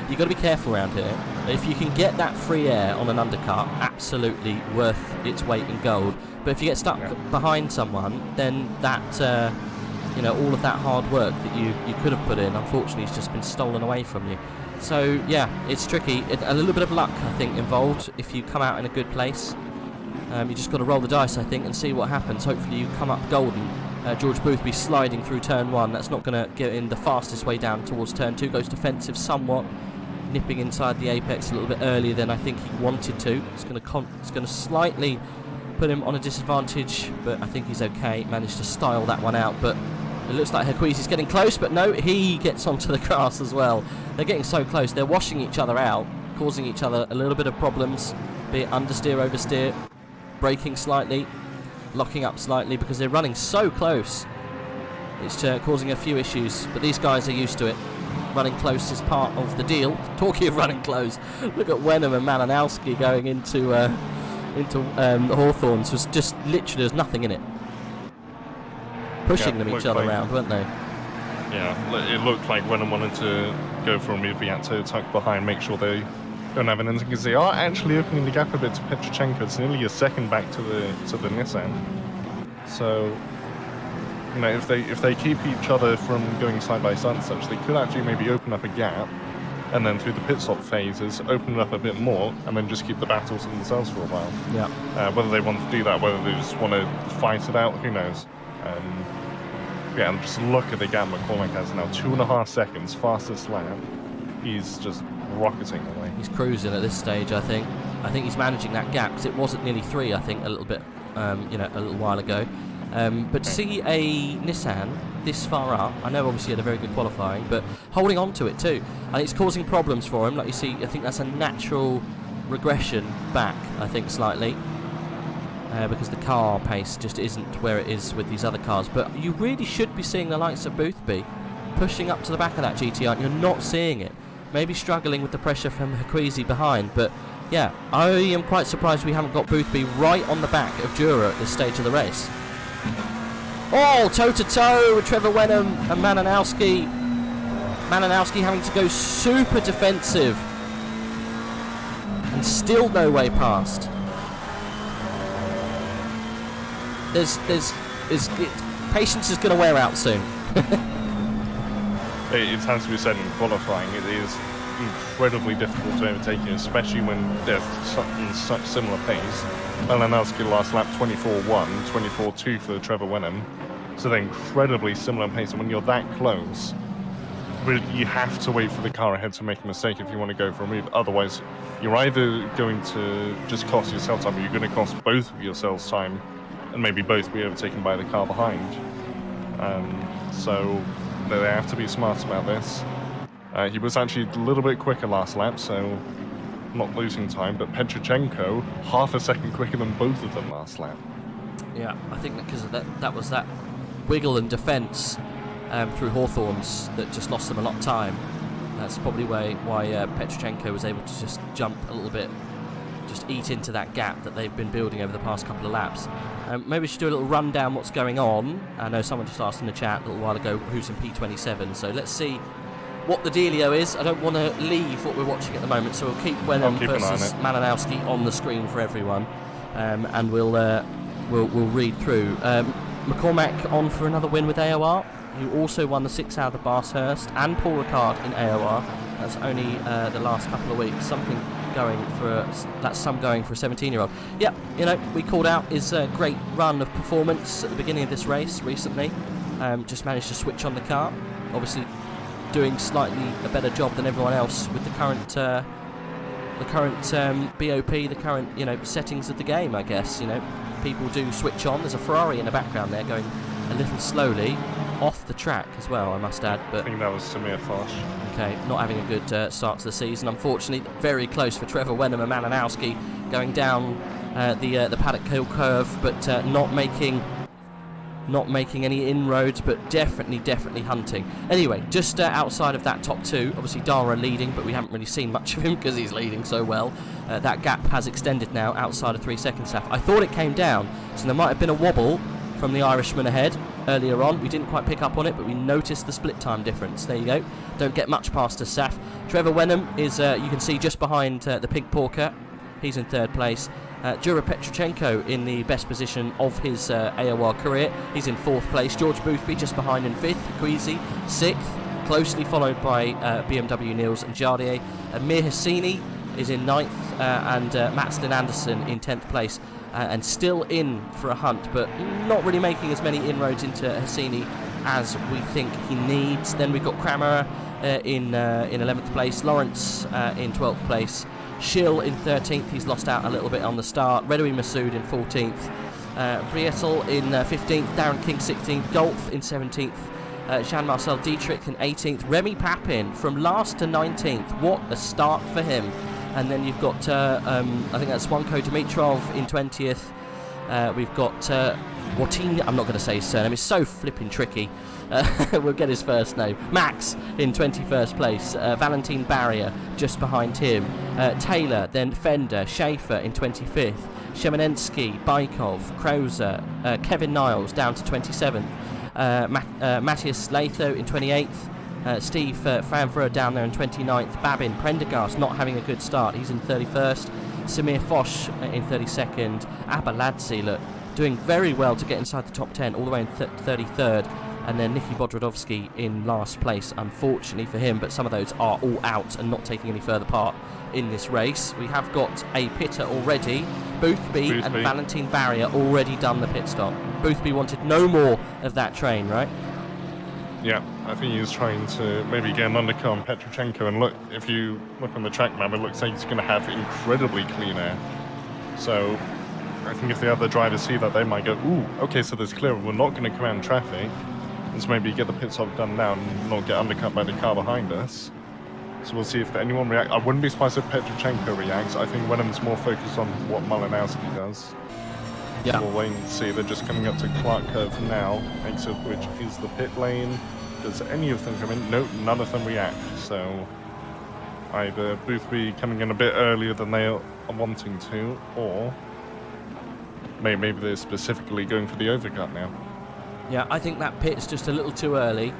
You've got to be careful around here. If you can get that free air on an undercut, absolutely worth its weight in gold. But if you get stuck behind someone, then that, you know, all of that hard work that you could have put in, unfortunately, has just been stolen away from you. So, yeah, it's tricky. A little bit of luck, I think, involved if you come out in a good place. You just got to roll the dice, I think, and see what happens. Hopefully you come up golden. George Boothby sliding through turn 1. That's not going to get in the fastest way down towards turn 2. Goes defensive somewhat, nipping inside the apex a little bit earlier than I think he wanted to. It's going to slightly put him on a disadvantage, but I think he's okay. Managed to style that one out, but it looks like Hakwesi's getting close, but no, he gets onto the grass as well. They're getting so close. They're washing each other out, causing each other a little bit of problems, be it understeer, oversteer, braking slightly, locking up slightly, because they're running so close It's causing a few issues, but these guys are used to it. Running close is part of the deal. Talking of running close, look at Wenham and Malinowski going into Hawthorns. Was just literally, there's nothing in it. Pushing them each other around, weren't they? Yeah, it looked like Wenham wanted to go for a move, but had to tuck behind, make sure they don't have anything, because they are actually opening the gap a bit to Petrochenko. It's nearly a second back to the Nissan. So, you know, if they keep each other from going side by side and such, they could actually maybe open up a gap, and then through the pit stop phases, open it up a bit more, and then just keep the battle to themselves for a while. Yeah. Whether they want to do that, whether they just want to fight it out, who knows. Yeah, and just look at the gap McCormack has now. 2.5 seconds, fastest lap. He's just rocketing away. He's cruising at this stage, I think. I think he's managing that gap, because it was at nearly 3, I think, a little bit, you know, a little while ago. But to see a Nissan this far up, I know obviously he had a very good qualifying, but holding on to it too. And it's causing problems for him. Like you see, I think that's a natural regression back, I think, slightly. Because the car pace just isn't where it is with these other cars. But you really should be seeing the likes of Boothby pushing up to the back of that GTR, and you're not seeing it. Maybe struggling with the pressure from Haquizi behind, but yeah, I am quite surprised we haven't got Boothby right on the back of Dura at this stage of the race. Oh, toe-to-toe with Trevor Wenham and Malinowski. Malinowski having to go super defensive. And still no way past. Patience is going to wear out soon. It has to be said in qualifying, it is incredibly difficult to overtake you, especially when they're in such similar pace. Malinowski last lap 24.1, 24.2 for Trevor Wenham. So they're incredibly similar pace, and when you're that close, really, you have to wait for the car ahead to make a mistake if you want to go for a move. Otherwise, you're either going to just cost yourself time, or you're going to cost both of yourselves time, and maybe both be overtaken by the car behind. So they have to be smart about this. He was actually a little bit quicker last lap, so not losing time, but Petrochenko half a second quicker than both of them last lap. Yeah, I think because of that was that wiggle and defence through Hawthorns that just lost them a lot of time. That's probably why Petrochenko was able to just jump a little bit, just eat into that gap that they've been building over the past couple of laps. Maybe we should do a little rundown what's going on. I know someone just asked in the chat a little while ago who's in P27, so let's see what the dealio is. I don't want to leave what we're watching at the moment, so we'll keep Wenham versus Malinowski on the screen for everyone, and we'll read through. McCormack on for another win with AOR, who also won the 6 hour of Bathurst, and Paul Ricard in AOR. That's only the last couple of weeks. Something going for some going for a 17-year-old. Yeah, you know, we called out his great run of performance at the beginning of this race recently. Just managed to switch on the car. Obviously, doing slightly a better job than everyone else with the current BOP, the current settings of the game. I guess people do switch on. There's a Ferrari in the background there going a little slowly off the track as well, I must add. But I think that was Samir Fosh. Okay, not having a good start to the season, unfortunately. Very close for Trevor Wenham and Malinowski, going down the paddock hill curve, but not making any inroads, but definitely hunting. Anyway, just outside of that top 2, obviously Dara leading, but we haven't really seen much of him because he's leading so well. That gap has extended now outside of 3 seconds left. I thought it came down, so there might have been a wobble from the Irishman ahead earlier on. We didn't quite pick up on it, but we noticed the split time difference. There you go. Don't get much past us, Saf. Trevor Wenham is, you can see, just behind the Pink Porker. He's in 3rd place. Jura Petrochenko in the best position of his AOR career. He's in 4th place. George Boothby just behind in 5th. Queasy 6th, closely followed by BMW Niels and Jardier. Mir Hassini is in 9th, and Matslin Anderson in 10th place. And still in for a hunt, but not really making as many inroads into Hassini as we think he needs. Then we've got Kramer in 11th place, Lawrence in 12th place, Schill in 13th, he's lost out a little bit on the start, Redoui Masood in 14th, Briettel in 15th, Darren King 16th, Golf in 17th, Jean-Marcel Dietrich in 18th, Remy Papin from last to 19th, what a start for him. And then you've got, I think that's Swanko Dimitrov in 20th. We've got I'm not going to say his surname, it's so flipping tricky. We'll get his first name. Max in 21st place. Valentin Barrier just behind him. Taylor, then Fender. Schaefer in 25th. Shemanensky, Baikov, Krauser, Kevin Niles down to 27th. Matthias Latho in 28th. Steve Fanfra down there in 29th. Babin Prendergast not having a good start. He's in 31st. Samir Foch in 32nd. Abaladze, look, doing very well to get inside the top 10, all the way in 33rd. And then Nicky Bodrodovsky in last place, unfortunately for him, but some of those are all out and not taking any further part in this race. We have got a pitter already. Boothby and Valentin Barrier already done the pit stop. Boothby wanted no more of that train, right? Yeah, I think he's trying to maybe get an undercut on Petrochenko, and look, if you look on the track map, it looks like he's going to have incredibly clean air. So I think if the other drivers see that, they might go, ooh, okay, so there's clear, we're not going to command traffic. Let's maybe get the pit stop done now and not get undercut by the car behind us. So we'll see if anyone reacts. I wouldn't be surprised if Petrochenko reacts. I think Wenham's more focused on what Malinowski does. Yeah. We'll wait and see. They're just coming up to Clark Curve now, exit which is the pit lane. Does any of them come in? Nope, none of them react. So either Boothby coming in a bit earlier than they are wanting to, or maybe they're specifically going for the overcut now. Yeah, I think that pit's just a little too early,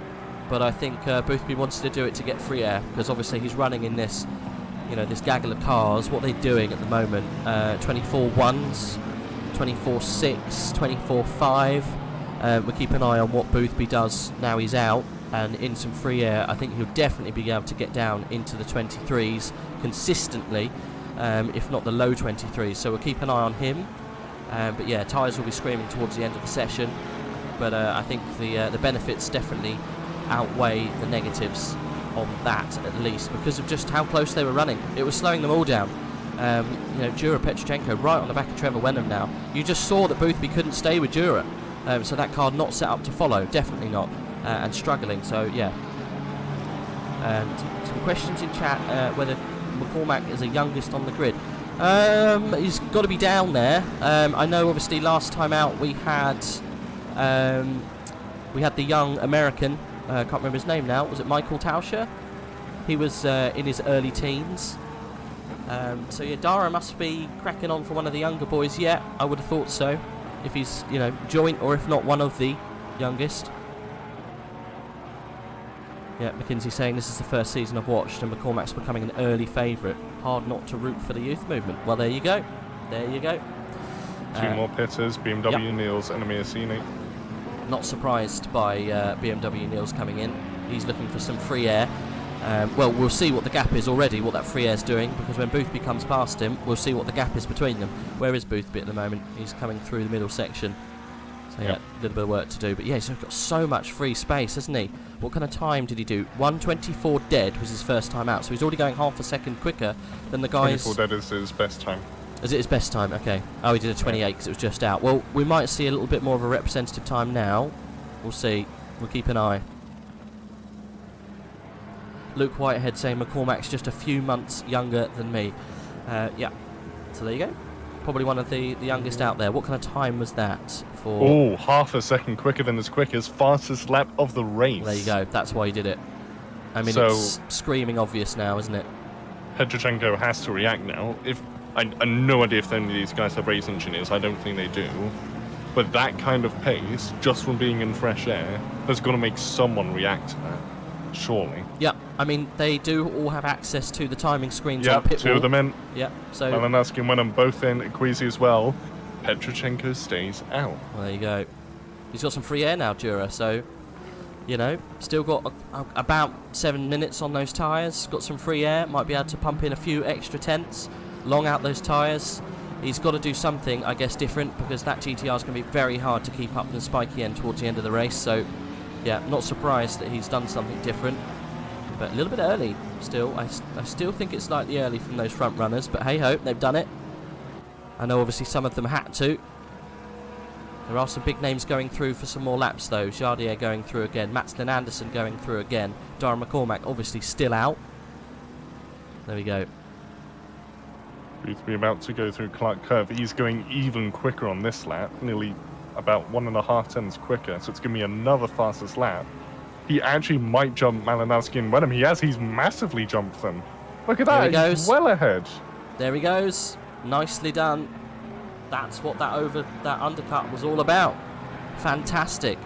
but I think Boothby wanted to do it to get free air, because obviously he's running in this, this gaggle of cars. What they're doing at the moment, 24.1s, 24.6, 24.5. We keep an eye on what Boothby does now he's out, and in some free air, I think he'll definitely be able to get down into the 23s consistently, if not the low 23s. So we'll keep an eye on him. But yeah, tyres will be screaming towards the end of the session. But I think the benefits definitely outweigh the negatives on that, at least, because of just how close they were running. It was slowing them all down. Jura Petrochenko right on the back of Trevor Wenham now. You just saw that Boothby couldn't stay with Jura. So that car not set up to follow, definitely not, and struggling. So yeah. Some questions in chat whether McCormack is the youngest on the grid. He's got to be down there. I know obviously last time out we had the young American, can't remember his name now, was it Michael Tauscher? He was in his early teens. So yeah, Dara must be cracking on for one of the younger boys. Yeah, I would have thought so, if he's, joint or if not one of the youngest. Yeah, McKinsey saying this is the first season I've watched and McCormack's becoming an early favourite. Hard not to root for the youth movement. Well, there you go. There you go. Two more pitters, BMW yep. Niels and Amiacini. Not surprised by BMW Niels coming in. He's looking for some free air. Well, we'll see what the gap is already, what that free air's doing, because when Boothby comes past him, we'll see what the gap is between them. Where is Boothby at the moment? He's coming through the middle section. So yeah, a little bit of work to do. But yeah, he's got so much free space, hasn't he? What kind of time did he do? 1:24 dead was his first time out, so he's already going half a second quicker than the guys. 24 dead is his best time. Is it his best time? Okay. Oh, he did a 28 because it was just out. Well, we might see a little bit more of a representative time now. We'll see. We'll keep an eye. Luke Whitehead saying McCormack's just a few months younger than me. Yeah. So there you go. Probably one of the youngest out there. What kind of time was that for? Oh, half a second quicker than his quickest, fastest lap of the race. There you go. That's why he did it. I mean, so, it's screaming obvious now, isn't it? Petrochenko has to react now. I no idea if any of these guys have race engineers. I don't think they do. But that kind of pace, just from being in fresh air, has got to make someone react to that. Surely. Yeah, I mean, they do all have access to the timing screens on pit two of them in. Yeah, so... Malinowski and Wenham both in, Queasy as well. Petrochenko stays out. Well, there you go. He's got some free air now, Jura, so, still got about 7 minutes on those tyres. Got some free air, might be able to pump in a few extra tenths, long out those tyres. He's got to do something, I guess, different, because that GTR is going to be very hard to keep up the spiky end towards the end of the race, so... Yeah, not surprised that he's done something different, but a little bit early still. I still think it's slightly early from those front runners, but hey-ho, they've done it. I know obviously some of them had to. There are some big names going through for some more laps though. Jardier going through again, Matslin Anderson going through again, Darren McCormack obviously still out. There we go. Boothby about to go through Clark Curve. He's going even quicker on this lap, nearly about 1.5 tenths quicker, so it's going to be another fastest lap. He actually might jump Malinowski and Wenham. He has. He's massively jumped them. Look at that. There he goes. He's well ahead. There he goes. Nicely done. That's what that undercut was all about. Fantastic.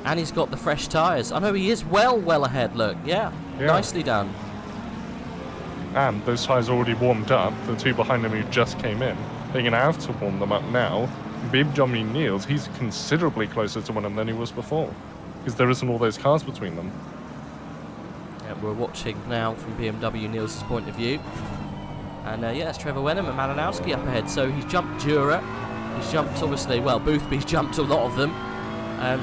And he's got the fresh tyres. I know he is well ahead, look. Yeah. Nicely done. And those tyres are already warmed up. The two behind him who just came in, they're going to have to warm them up now. BMW Niels, he's considerably closer to Wenham than he was before, because there isn't all those cars between them. Yeah, we're watching now from BMW Niels' point of view. And yeah, it's Trevor Wenham and Malinowski up ahead. So he's jumped Dura. He's jumped, obviously, well, Boothby's jumped a lot of them.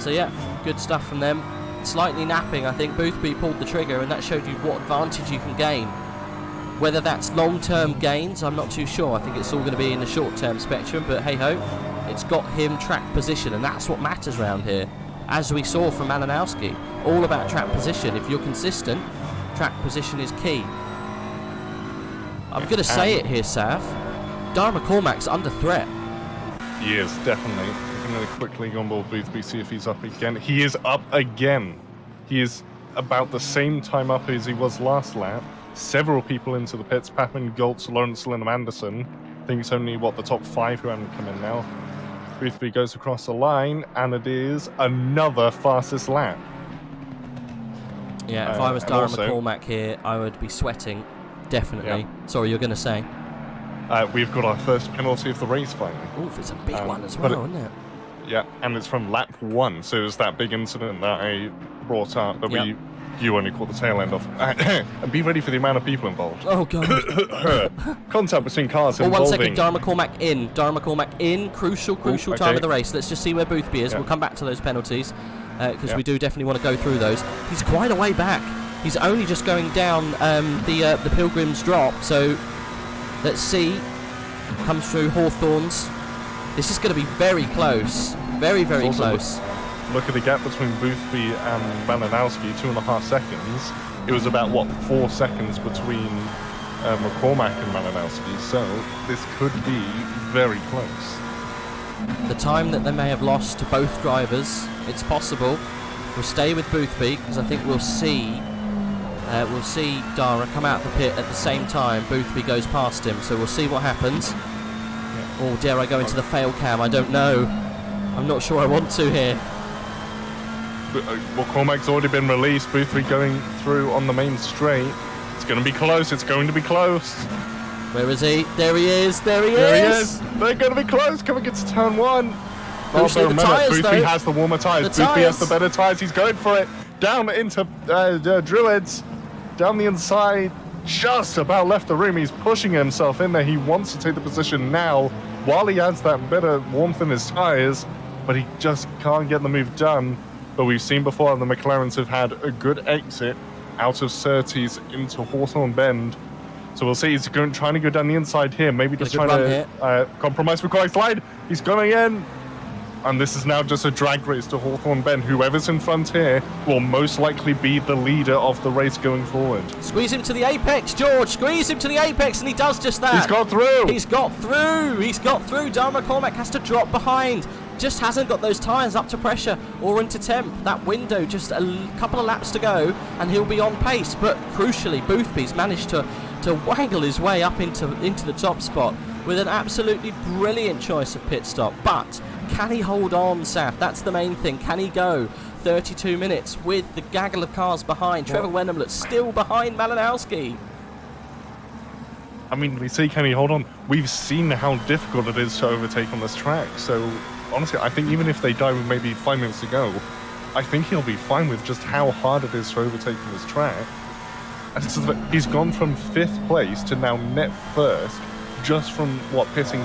So yeah, good stuff from them. Slightly napping, I think. Boothby pulled the trigger, and that showed you what advantage you can gain. Whether that's long-term gains, I'm not too sure. I think it's all going to be in the short-term spectrum, but hey-ho, it's got him track position, and that's what matters around here. As we saw from Malinowski, all about track position. If you're consistent, track position is key. I'm going to say it here, Saf. Dara McCormack's under threat. He is, definitely. I'm going to quickly go on board Boothby, see if he's up again. He is up again. He is about the same time up as he was last lap. Several people into the pits. Papman, Goltz, Lawrence, Lynham, Anderson. I think it's only, the top 5 who haven't come in now. Boothby goes across the line, and it is another fastest lap. Yeah, if I was Dara McCormack here, I would be sweating. Definitely. Yeah. Sorry, you're going to say? We've got our first penalty of the race finally. Oof, it's a big one as well, isn't it? Yeah, and it's from lap 1, so it was that big incident that I brought up that you only caught the tail end of. And be ready for the amount of people involved. Oh, God. Contact between cars involving... 1 second, Dara McCormack in. Crucial time of the race. Let's just see where Boothby is. We'll come back to those penalties, because we do definitely want to go through those. He's quite a way back. He's only just going down the Pilgrim's Drop, so let's see. Comes through Hawthorns. This is going to be very close. Very close. Look at the gap between Boothby and Malinowski, 2.5 seconds. It was about, 4 seconds between McCormack and Malinowski, so this could be very close. The time that they may have lost to both drivers, it's possible. We'll stay with Boothby, because I think we'll see Dara come out the pit at the same time. Boothby goes past him, so we'll see what happens. Or dare I go into the fail cam? I don't know. I'm not sure I want to here. McCormack's already been released. Boothby going through on the main straight. It's going to be close. It's going to be close. Where is he? There he is. There he is. They're going to be close. Coming into turn 1. Crucially, the tyres, Boothby has the warmer tyres. Boothby has the better tyres. He's going for it. Down into Druids. Down the inside. Just about left the room. He's pushing himself in there. He wants to take the position now while he has that better warmth in his tyres, but he just can't get the move done. But we've seen before the McLarens have had a good exit out of Surtees into Hawthorne Bend. So we'll see. He's trying to go down the inside here. Maybe just trying to compromise for correct slide. He's going in. And this is now just a drag race to Hawthorne Bend. Whoever's in front here will most likely be the leader of the race going forward. Squeeze him to the apex, George. Squeeze him to the apex, and he does just that. He's got through. He's got through. Dara McCormack has to drop behind. Just hasn't got those tyres up to pressure or into temp. That window, just a couple of laps to go, and he'll be on pace. But crucially, Boothby's managed to waggle his way up into the top spot with an absolutely brilliant choice of pit stop. But can he hold on, Saf? That's the main thing. Can he go 32 minutes with the gaggle of cars behind? Trevor Wenham looks still behind Malinowski. I mean, we see, can he hold on? We've seen how difficult it is to overtake on this track. So, honestly, I think even if they die with maybe 5 minutes to go, I think he'll be fine with just how hard it is to overtake on this track. And he's gone from 5th place to now net first, just from, pitting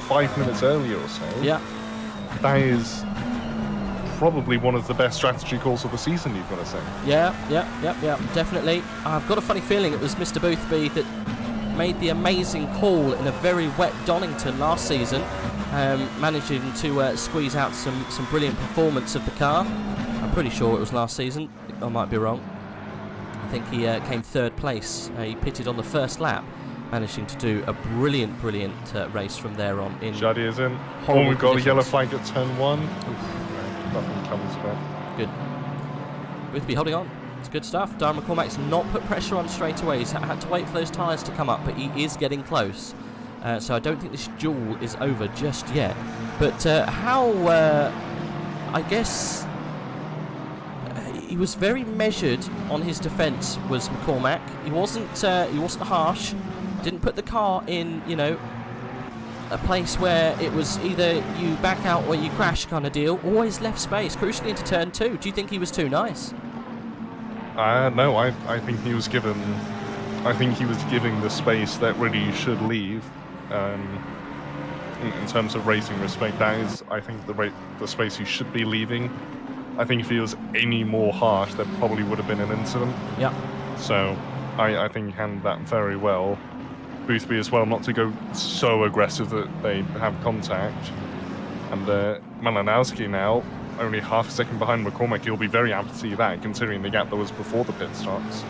5 minutes earlier or so. Yeah. That is probably one of the best strategy calls of the season, you've got to say. Yeah, definitely. I've got a funny feeling it was Mr. Boothby that made the amazing call in a very wet Donington last season, managing to squeeze out some brilliant performance of the car. I'm pretty sure it was last season. I might be wrong. I think he came 3rd place. He pitted on the first lap. managing to do a brilliant race from there on. In Jardier's in. horrible We've got a conditions. yellow flag at turn 1. Nothing comes of it. Good. Boothby holding on. It's good stuff. Darren McCormack's not put pressure on straight away. He's had to wait for those tyres to come up, but he is getting close. So I don't think this duel is over just yet. But I guess he was very measured on his defence, was McCormack. He wasn't harsh. Didn't put the car in, you know, a place where it was either you back out or you crash kind of deal. Always left space, crucially into turn 2. Do you think he was too nice? No, I think he was given. I think he was giving the space that really should leave. In terms of racing respect, that is, I think, the space he should be leaving. I think if he was any more harsh, there probably would have been an incident. Yeah. So, I think he handled that very well. Boothby as well, not to go so aggressive that they have contact. And Malinowski now, only half a second behind McCormack. He'll be very happy to see that, considering the gap that was before the pit stops.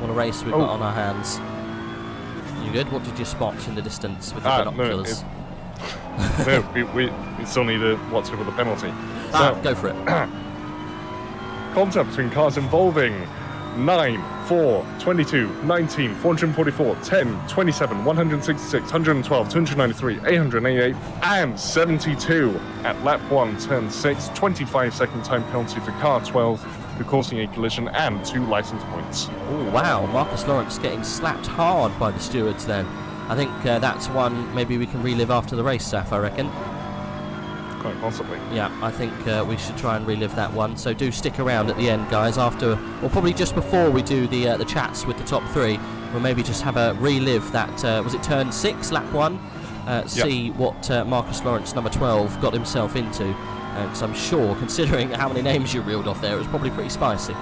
What a race we've got on our hands. You good? What did you spot in the distance with the binoculars? No, we still need to watch over the penalty. Go for it. Contact between cars involving 9, 4, 22, 19, 444, 10, 27, 166, 112, 293, 888, and 72 at lap 1, turn 6. 25-second time penalty for car 12 for causing a collision and 2 license points. Oh, wow. Marcus Lawrence getting slapped hard by the stewards then. I think that's one maybe we can relive after the race, Saf, I reckon. Quite possibly. Yeah, I think we should try and relive that one. So do stick around at the end, guys, after, or probably just before we do the chats with the top 3. We'll maybe just have a relive that, was it turn 6, lap 1? See what Marcus Lawrence, number 12, got himself into. Because I'm sure, considering how many names you reeled off there, it was probably pretty spicy.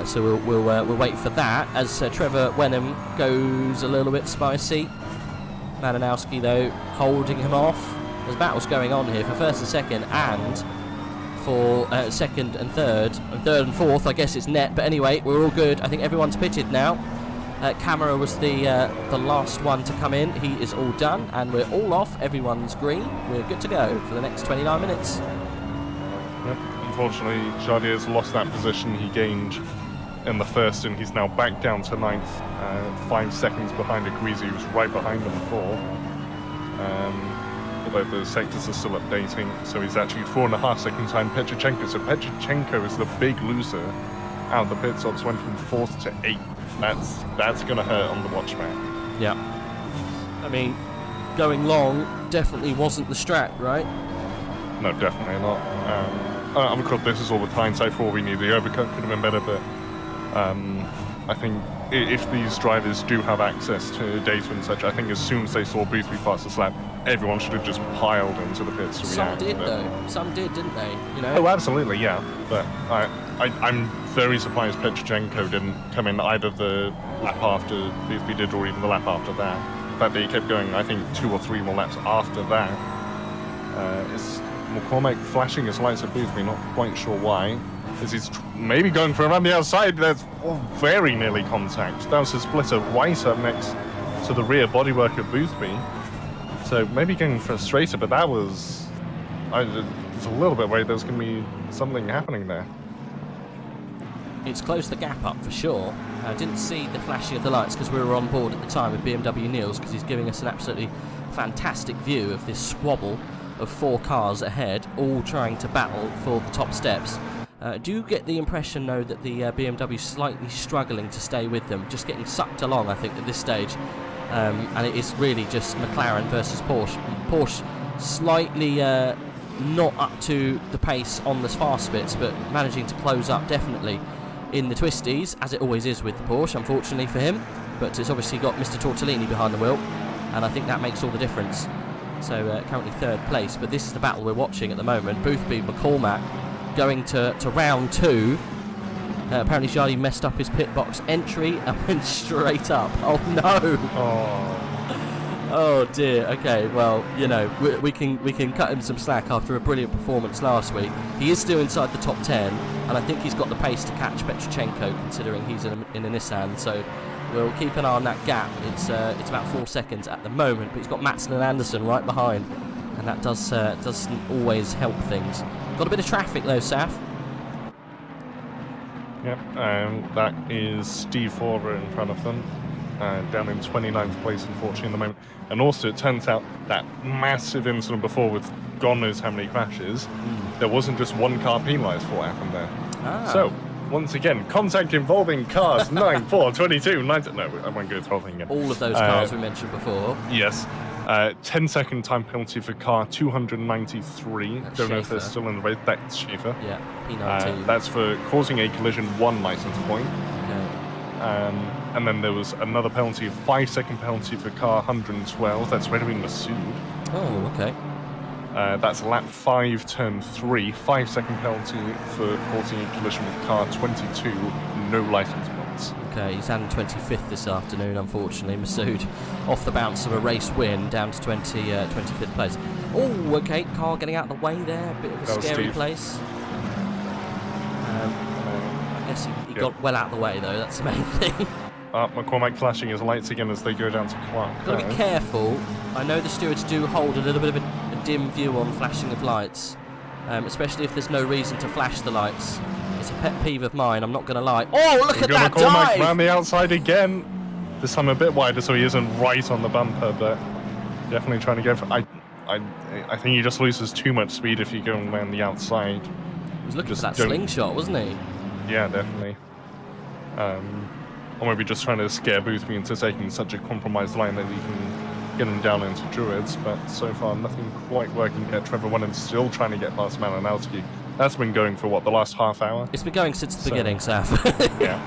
So we'll wait for that as Trevor Wenham goes a little bit spicy. Malinowski, though, holding him off. There's battles going on here for first and second, and for second and third. And third and fourth, I guess it's net. But anyway, we're all good. I think everyone's pitted now. Camera was the last one to come in. He is all done, and we're all off. Everyone's green. We're good to go for the next 29 minutes. Yep. Unfortunately, Jardier's lost that position he gained in the first, and he's now back down to 9th, 5 seconds behind Aguizi, who's right behind him before. Although the sectors are still updating, so he's actually 4.5 seconds behind Petrochenko. So Petrochenko is the big loser out of the pit stops, went from 4th to 8th. That's going to hurt on the watch map. Yeah. I mean, going long definitely wasn't the strat, right? No, definitely not. Of course, this is all the hindsight for all we need. The overcut could have been better, but I think if these drivers do have access to data and such, I think as soon as they saw Boothby fastest lap, everyone should have just piled into the pits to react. Some did, though. Some did, didn't they? You know? Oh, absolutely, yeah. But I'm very surprised Petrochenko didn't come in either the lap after Boothby did or even the lap after that. The fact that he kept going, I think, 2 or 3 more laps after that is McCormack flashing his lights at Boothby, not quite sure why. As he's maybe going for around the outside, that's very nearly contact. That was a splitter right up next to the rear bodywork of Boothby. So maybe getting frustrated, but that was... I was a little bit worried there was going to be something happening there. It's closed the gap up for sure. I didn't see the flashing of the lights because we were on board at the time with BMW Niels, because he's giving us an absolutely fantastic view of this squabble of 4 cars ahead, all trying to battle for the top steps. Do you get the impression, though, that the BMW is slightly struggling to stay with them, just getting sucked along, I think, at this stage? And it is really just McLaren versus Porsche. Porsche slightly not up to the pace on the fast bits, but managing to close up definitely in the twisties, as it always is with the Porsche, unfortunately for him. But it's obviously got Mr. Tortellini behind the wheel, and I think that makes all the difference. So currently 3rd place, but this is the battle we're watching at the moment. Boothby, McCormack going to round 2. Apparently Jardy messed up his pit box entry and went straight up. Oh no! Oh dear. Okay, well, you know, we can cut him some slack after a brilliant performance last week. He is still inside the top 10, and I think he's got the pace to catch Petrochenko, considering he's in a Nissan. So we'll keep an eye on that gap. It's about 4 seconds at the moment, but he's got Matsson and Anderson right behind, and that doesn't always help things. Got a bit of traffic though, Saf. Yep, that is Steve Forber in front of them, down in 29th place, unfortunately, at the moment. And also, it turns out that massive incident before with God knows how many crashes, there wasn't just one car penalised for what happened there. Ah. So, once again, contact involving cars 9, 4, 22, 19... No, I won't go through the whole thing again. All of those cars we mentioned before. Yes. 10-second time penalty for car 293. That's Don't know if they're Schaefer. still in the race. That's Schaefer. Yeah, P19. That's for causing a collision, 1 licence point. Okay. And then there was another penalty, a 5-second penalty for car 112. That's Redwing Masood. Oh, okay. That's lap 5, turn 3. 5-second penalty for causing a collision with car 22. No licence points. Okay, he's down 25th this afternoon, unfortunately. Masood off the bounce of a race win, down to 25th place. Oh, okay, car getting out of the way there. A bit of a That was scary Steve. place. I guess he got well out of the way, though. That's the main thing. McCormack flashing his lights again as they go down to Clark. Got to be careful. I know the stewards do hold a little bit of a dim view on flashing of lights, especially if there's no reason to flash the lights. It's a pet peeve of mine, I'm not going to lie. Oh, look at that McCormack dive! around the outside again. This time a bit wider so he isn't right on the bumper, but definitely trying to go for... I think he just loses too much speed if you go around the outside. He was looking Just for that don't- slingshot, wasn't he? Yeah, definitely. Or maybe just trying to scare Boothby into taking such a compromised line that he can get him down into Druids, but so far nothing quite working yet. Trevor Wenham still trying to get past Malinowski. That's been going for, what, the last half hour? It's been going since the So- beginning, Saf. Yeah.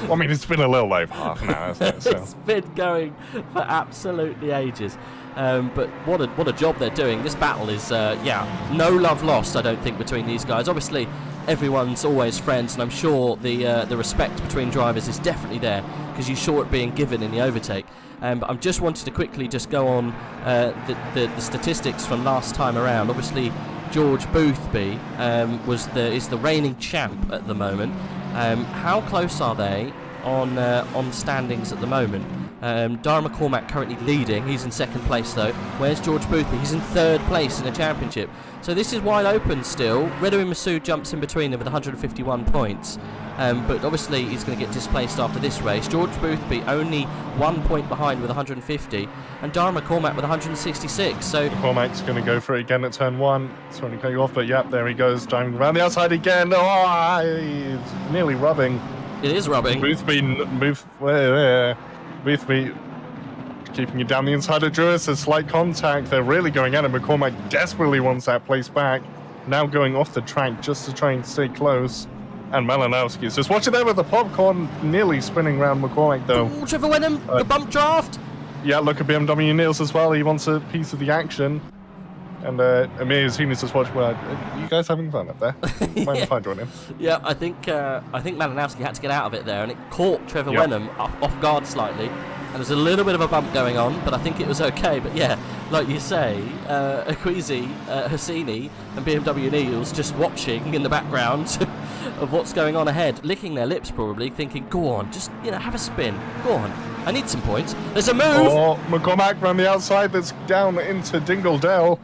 Well, I mean, it's been a little over half an hour, hasn't it? So. It's been going for absolutely ages. But what a job they're doing. This battle is, no love lost, I don't think, between these guys. Obviously, everyone's always friends, and I'm sure the respect between drivers is definitely there, because you saw it being given in the overtake. But I'm just wanted to quickly just go on the statistics from last time around. Obviously, George Boothby is the reigning champ at the moment. How close are they on standings at the moment? Dara McCormack currently leading. He's in second place though. Where's George Boothby? He's in third place in the championship. So this is wide open still. Redwing Masood jumps in between them with 151 points. But obviously he's going to get displaced after this race. George Boothby only 1 point behind with 150, and Dara McCormack with 166. So McCormack's going to go for it again at turn 1. It's going to cut you off, but yep, there he goes, driving around the outside again. Oh, he's nearly rubbing. it is rubbing. Boothby keeping it down the inside of Druids. There's slight contact. They're really going at it. McCormack desperately wants that place back. Now going off the track just to try and stay close. And Malinowski is just watching there with the popcorn, nearly spinning around McCormack though. Oh, Trevor Wenham, the bump draft. Yeah, look at BMW Niels as well. He wants a piece of the action. And Amir Yassine is just watching. Well, are you guys having fun up there? Mind if I join in? Yeah, I think Malinowski had to get out of it there, and it caught Trevor Yep. Wenham off guard slightly. And there's a little bit of a bump going on, but I think it was okay. But yeah, like you say, Akwizi, Hassini, and BMW Niels just watching in the background of what's going on ahead, licking their lips probably, thinking, "Go on, just have a spin. Go on, I need some points." There's a move. Oh, McCormack around the outside. That's down into Dingledale.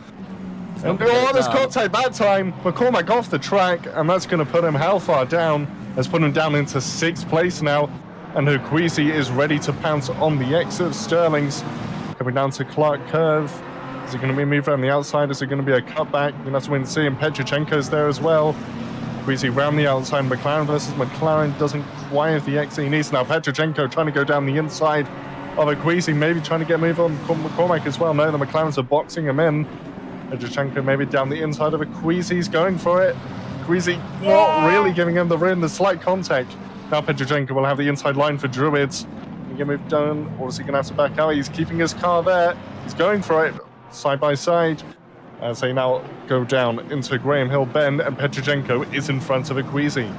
And there's contact that time. McCormack off the track, and that's going to put him how far down? That's put him down into 6th place now. And Hukwisi is ready to pounce on the exit of Sterling's. Coming down to Clark Curve. Is it going to be a move around the outside? Is it going to be a cutback? We're going to have to wait and see. And Petrochenko's there as well. Hukwisi round the outside. McLaren versus McLaren doesn't quite have the exit he needs. Now Petrochenko trying to go down the inside of Hukwisi. Maybe trying to get a move on McCormack as well. No, the McLarens are boxing him in. Petrochenko maybe down the inside of Hukwisi. He's going for it. Hukwisi not really giving him the room. There's slight contact. Now Petrochenko will have the inside line for Druids. Can he get moved down, or is he going to have to back out? He's keeping his car there. He's going for it, side by side. As they now go down into Graham Hill Bend, and Petrochenko is in front of Hukwisi.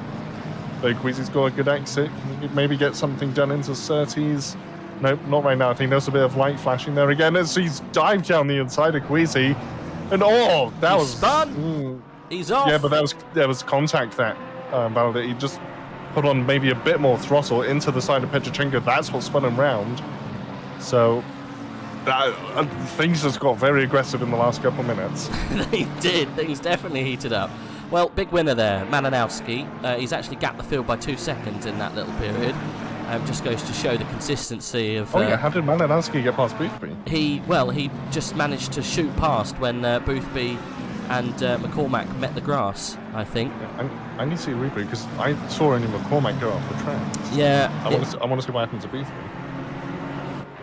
So Hukwisi's got a good exit. Can he maybe get something done into Surtees? Nope, not right now. I think there's a bit of light flashing there again as he's dived down the inside of Hukwisi. And that He's was spun. He's off. Yeah, but there was contact there. He just put on maybe a bit more throttle into the side of Petrochenko. That's what spun him round. So things just got very aggressive in the last couple of minutes. They did. Things definitely heated up. Well, big winner there, Malinowski. He's actually gapped the field by 2 seconds in that little period. Just goes to show the consistency of... Oh yeah, how did Malinowski get past Boothby? He just managed to shoot past when Boothby and McCormack met the grass, I think. Yeah, I need to see a replay because I saw only McCormack go off the track. Yeah. I want to see what happened to Boothby.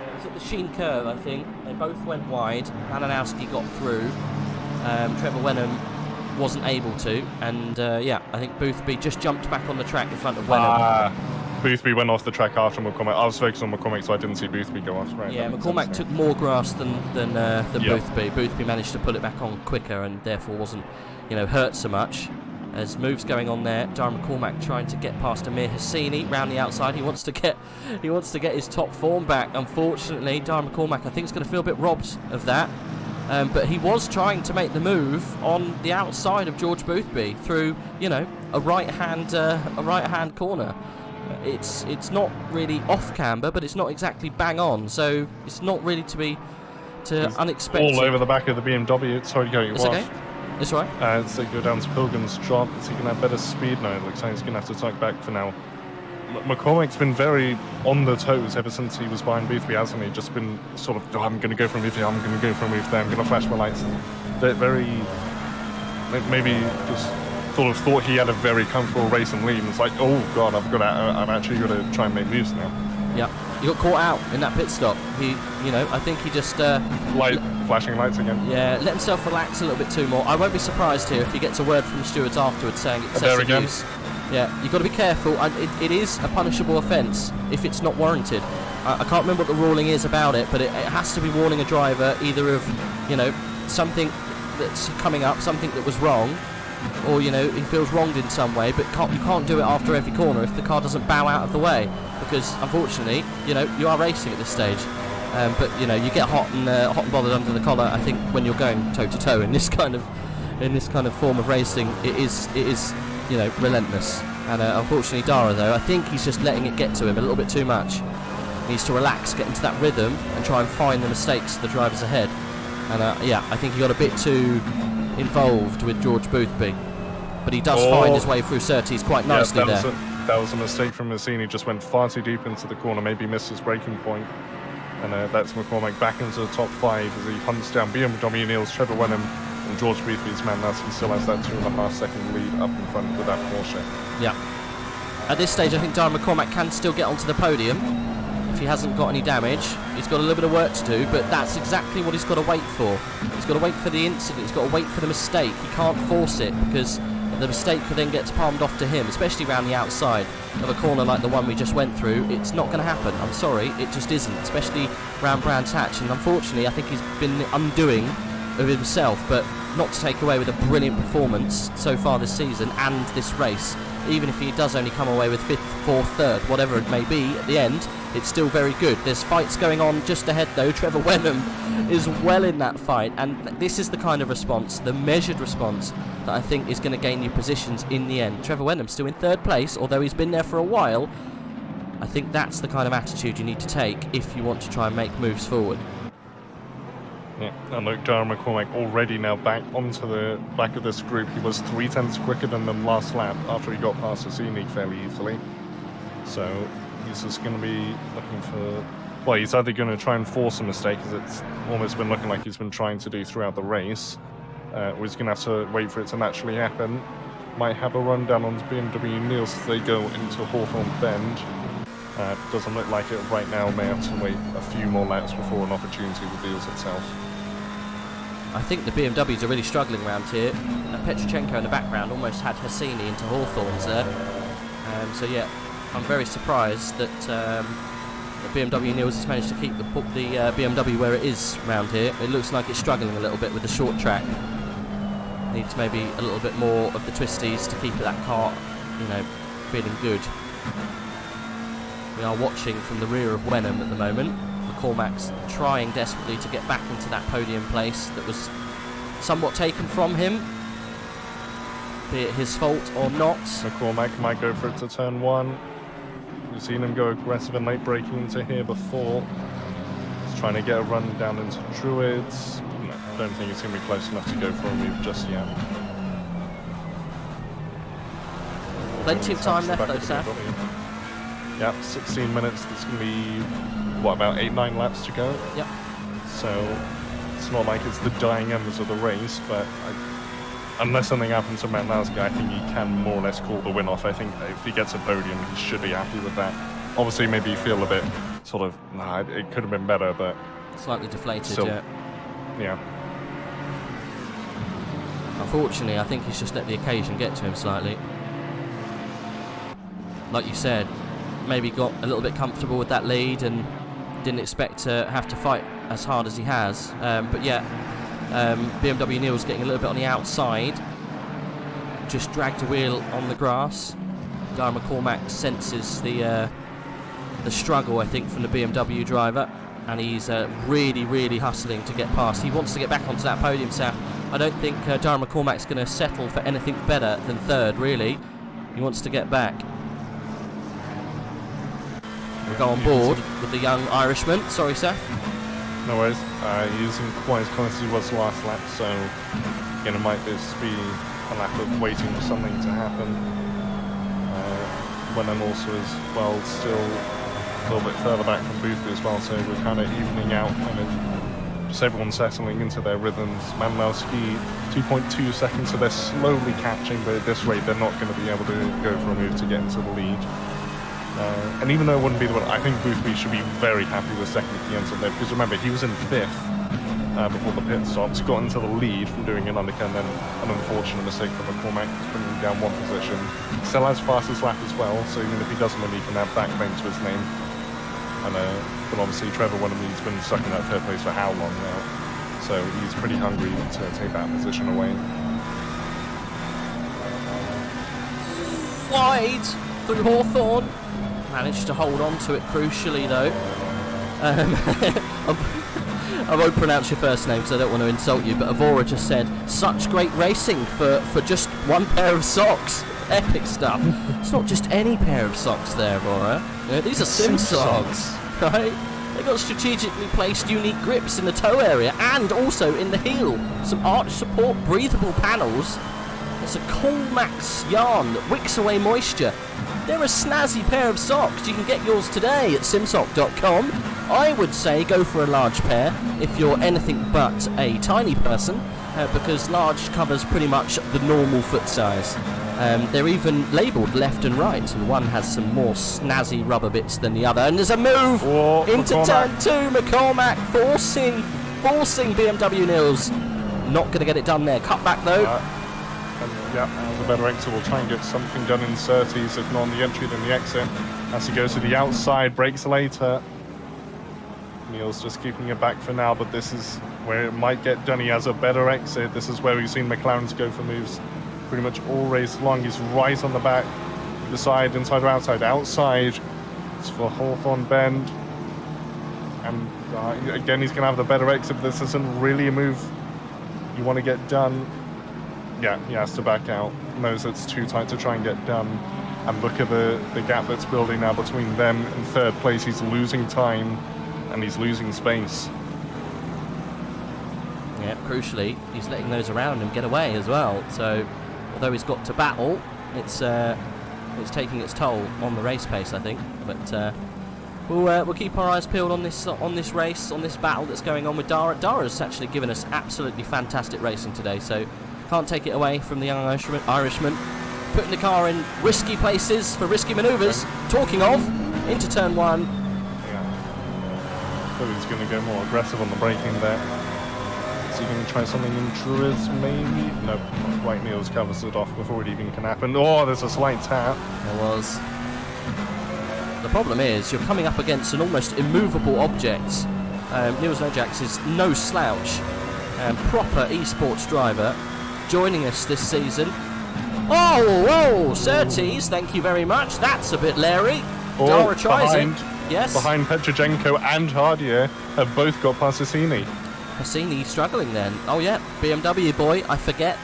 It was at the Sheen curve, I think. They both went wide. Malinowski got through. Trevor Wenham wasn't able to, and yeah, I think Boothby just jumped back on the track in front of Wenham. Boothby went off the track after McCormack. I was focused on McCormack, so I didn't see Boothby go off. Right. Yeah, McCormack took more grass than Boothby. Boothby managed to pull it back on quicker, and therefore wasn't, hurt so much. There's moves going on there. Darren McCormack trying to get past Amir Hassini round the outside. He wants to get his top form back. Unfortunately, Darren McCormack, I think, is going to feel a bit robbed of that. But he was trying to make the move on the outside of George Boothby through, a right hand corner. It's not really off camber, but it's not exactly bang on, so it's not really to unexpected. All over the back of the BMW. Sorry to go you off. Okay. It's all right. So go down to Pilgrim's Drop. Is he going to have better speed now? It looks like he's going to have to tuck back for now. McCormack's been very on the toes ever since he was behind Boothby, hasn't he? Just been sort of, I'm going to go for a move here, I'm going to go for a move there, I'm going to flash my lights. Very, maybe just sort of thought he had a very comfortable race and lead, and it's like, oh god, I'm actually going to try and make moves now. Yeah, he got caught out in that pit stop. I think he just... flashing lights again. Yeah, let himself relax a little bit too more. I won't be surprised here if he gets a word from the stewards afterwards saying excessive use. Yeah, you've got to be careful. It is a punishable offence if it's not warranted. I can't remember what the ruling is about it, but it has to be warning a driver either of, something that's coming up, something that was wrong, or, he feels wronged in some way, but you can't do it after every corner if the car doesn't bow out of the way, because, unfortunately, you are racing at this stage. But, you get hot and bothered under the collar, I think, when you're going toe-to-toe in this kind of form of racing. It is relentless. And unfortunately, Dara, though, I think he's just letting it get to him a little bit too much. He needs to relax, get into that rhythm, and try and find the mistakes of the drivers ahead. And yeah, I think he got a bit too involved with George Boothby. But he does find his way through Surtees quite nicely there. That was a mistake from Massini. Just went far too deep into the corner, maybe missed his braking point. And that's McCormack back into the top 5 as he hunts down BMW Niels, Trevor Wenham, and George Boothby's man. He still has that 2.5 second lead up in front with that Porsche. Yeah. At this stage, I think Darren McCormack can still get onto the podium if he hasn't got any damage. He's got a little bit of work to do, but that's exactly what he's got to wait for. He's got to wait for the incident. He's got to wait for the mistake. He can't force it because the mistake then gets palmed off to him, especially around the outside of a corner like the one we just went through. It's not going to happen. I'm sorry, it just isn't, especially round Brands Hatch. And unfortunately, I think he's been undoing of himself, but not to take away with a brilliant performance so far this season and this race. Even if he does only come away with 5th, 4th, 3rd, whatever it may be at the end, it's still very good. There's fights going on just ahead though. Trevor Wenham is well in that fight, and this is the kind of response, the measured response, that I think is going to gain you positions in the end. Trevor Wenham still in 3rd place, although he's been there for a while. I think that's the kind of attitude you need to take if you want to try and make moves forward. Yeah, and look, Darren McCormack already now back onto the back of this group. He was 0.3 quicker than them last lap after he got past Hassini fairly easily. So he's just going to be looking for... Well, he's either going to try and force a mistake, as it's almost been looking like he's been trying to do throughout the race, or he's going to have to wait for it to naturally happen. Might have a run down onto BMW Niels as they go into Hawthorne Bend. Doesn't look like it right now. May have to wait a few more laps before an opportunity reveals itself. I think the BMWs are really struggling around here. Petrochenko in the background almost had Hassini into Hawthorne's there. So yeah, I'm very surprised that the BMW Niels has managed to keep the BMW where it is round here. It looks like it's struggling a little bit with the short track. Needs maybe a little bit more of the twisties to keep that car, feeling good. We are watching from the rear of Wenham at the moment. McCormack's trying desperately to get back into that podium place that was somewhat taken from him. be it his fault or not. McCormack might go for it to turn 1. We've seen him go aggressive and late braking into here before. He's trying to get a run down into Druids. No, don't think he's going to be close enough to go for a move just yet. Plenty of time left though, Saf. Yep, 16 minutes. There's going to be, what, about 8-9 laps to go? Yep. So it's not like it's the dying embers of the race, but unless something happens to Matlowski, I think he can more or less call the win off. I think if he gets a podium, he should be happy with that. Obviously, maybe you feel a bit sort of, nah, it could have been better, but... Slightly deflated, still, yeah. Unfortunately, I think he's just let the occasion get to him slightly. Like you said, maybe got a little bit comfortable with that lead and didn't expect to have to fight as hard as he has. But yeah, BMW Neil's getting a little bit on the outside. Just dragged a wheel on the grass. Dara McCormack senses the struggle, I think, from the BMW driver, and he's really, really hustling to get past. He wants to get back onto that podium, Saf. I don't think Dara McCormack's going to settle for anything better than third, really. He wants to get back. We'll go on board with the young Irishman. Sorry, Seth. No worries. He isn't quite as close as he was last lap, so again, it might just be a lap of waiting for something to happen. When I'm also as well still a little bit further back from Boothby as well, so we're kind of evening out, kind of just everyone settling into their rhythms. Matlowski 2.2 seconds, so they're slowly catching, but at this rate they're not going to be able to go for a move to get into the lead. And even though it wouldn't be the one, I think Boothby should be very happy with second if he ends up there, because remember, he was in 5th before the pit stops, got into the lead from doing an undercut, and then an unfortunate mistake from McCormack, bringing him down 1 position. Still has fastest lap as well, so even if he doesn't win, he can have that claim to his name. And but obviously Trevor Winnem's been stuck in that 3rd place for how long now, so he's pretty hungry to take that position away. Wide through Hawthorne. Managed to hold on to it crucially though. I won't pronounce your first name because I don't want to insult you, but Avora just said, such great racing for just one pair of socks. Epic stuff. It's not just any pair of socks there, Avora. You know, these are SIMSOKs, right? They've got strategically placed unique grips in the toe area and also in the heel. Some arch support breathable panels. It's a Coolmax yarn that wicks away moisture. They're a snazzy pair of socks. You can get yours today at simsok.com. I would say go for a large pair if you're anything but a tiny person, because large covers pretty much the normal foot size. They're even labelled left and right, and one has some more snazzy rubber bits than the other. And there's a move into McCormack. turn 2. McCormack forcing BMW Nils. Not going to get it done there. Cut back though. Yeah, the better exit will try and get something done in 30s, if not on the entry, then the exit. As he goes to the outside, brakes later. Neil's just keeping it back for now, but this is where it might get done. He has a better exit. This is where we've seen McLarens go for moves pretty much all race long. He's right on the back, the side, inside or outside. Outside, it's for Hawthorne Bend. And again, he's going to have the better exit, but this isn't really a move you want to get done. Yeah, he has to back out. Knows it's too tight to try and get done. And look at the gap that's building now between them and 3rd place. He's losing time and he's losing space. Yeah, crucially, he's letting those around him get away as well. So, although he's got to battle, it's taking its toll on the race pace, I think. But we'll keep our eyes peeled on this race, on this battle that's going on with Dara. Dara's actually given us absolutely fantastic racing today. So. Can't take it away from the young Irishman. Putting the car in risky places for risky manoeuvres. Talking of, into turn 1. Yeah. So he's going to go more aggressive on the braking there. Is he going to try something in Druids, maybe? No, not quite. Niels covers it off before it even can happen. Oh, there's a slight tap. There was. The problem is, you're coming up against an almost immovable object. Niels Nojax is no slouch. Proper esports driver. Joining us this season. Oh, Surtees, thank you very much. That's a bit leery. Dara tries it. Yes. Behind Petrojenko and Hardier have both got Passassini. Hassini struggling then. Oh yeah, BMW boy, I forget.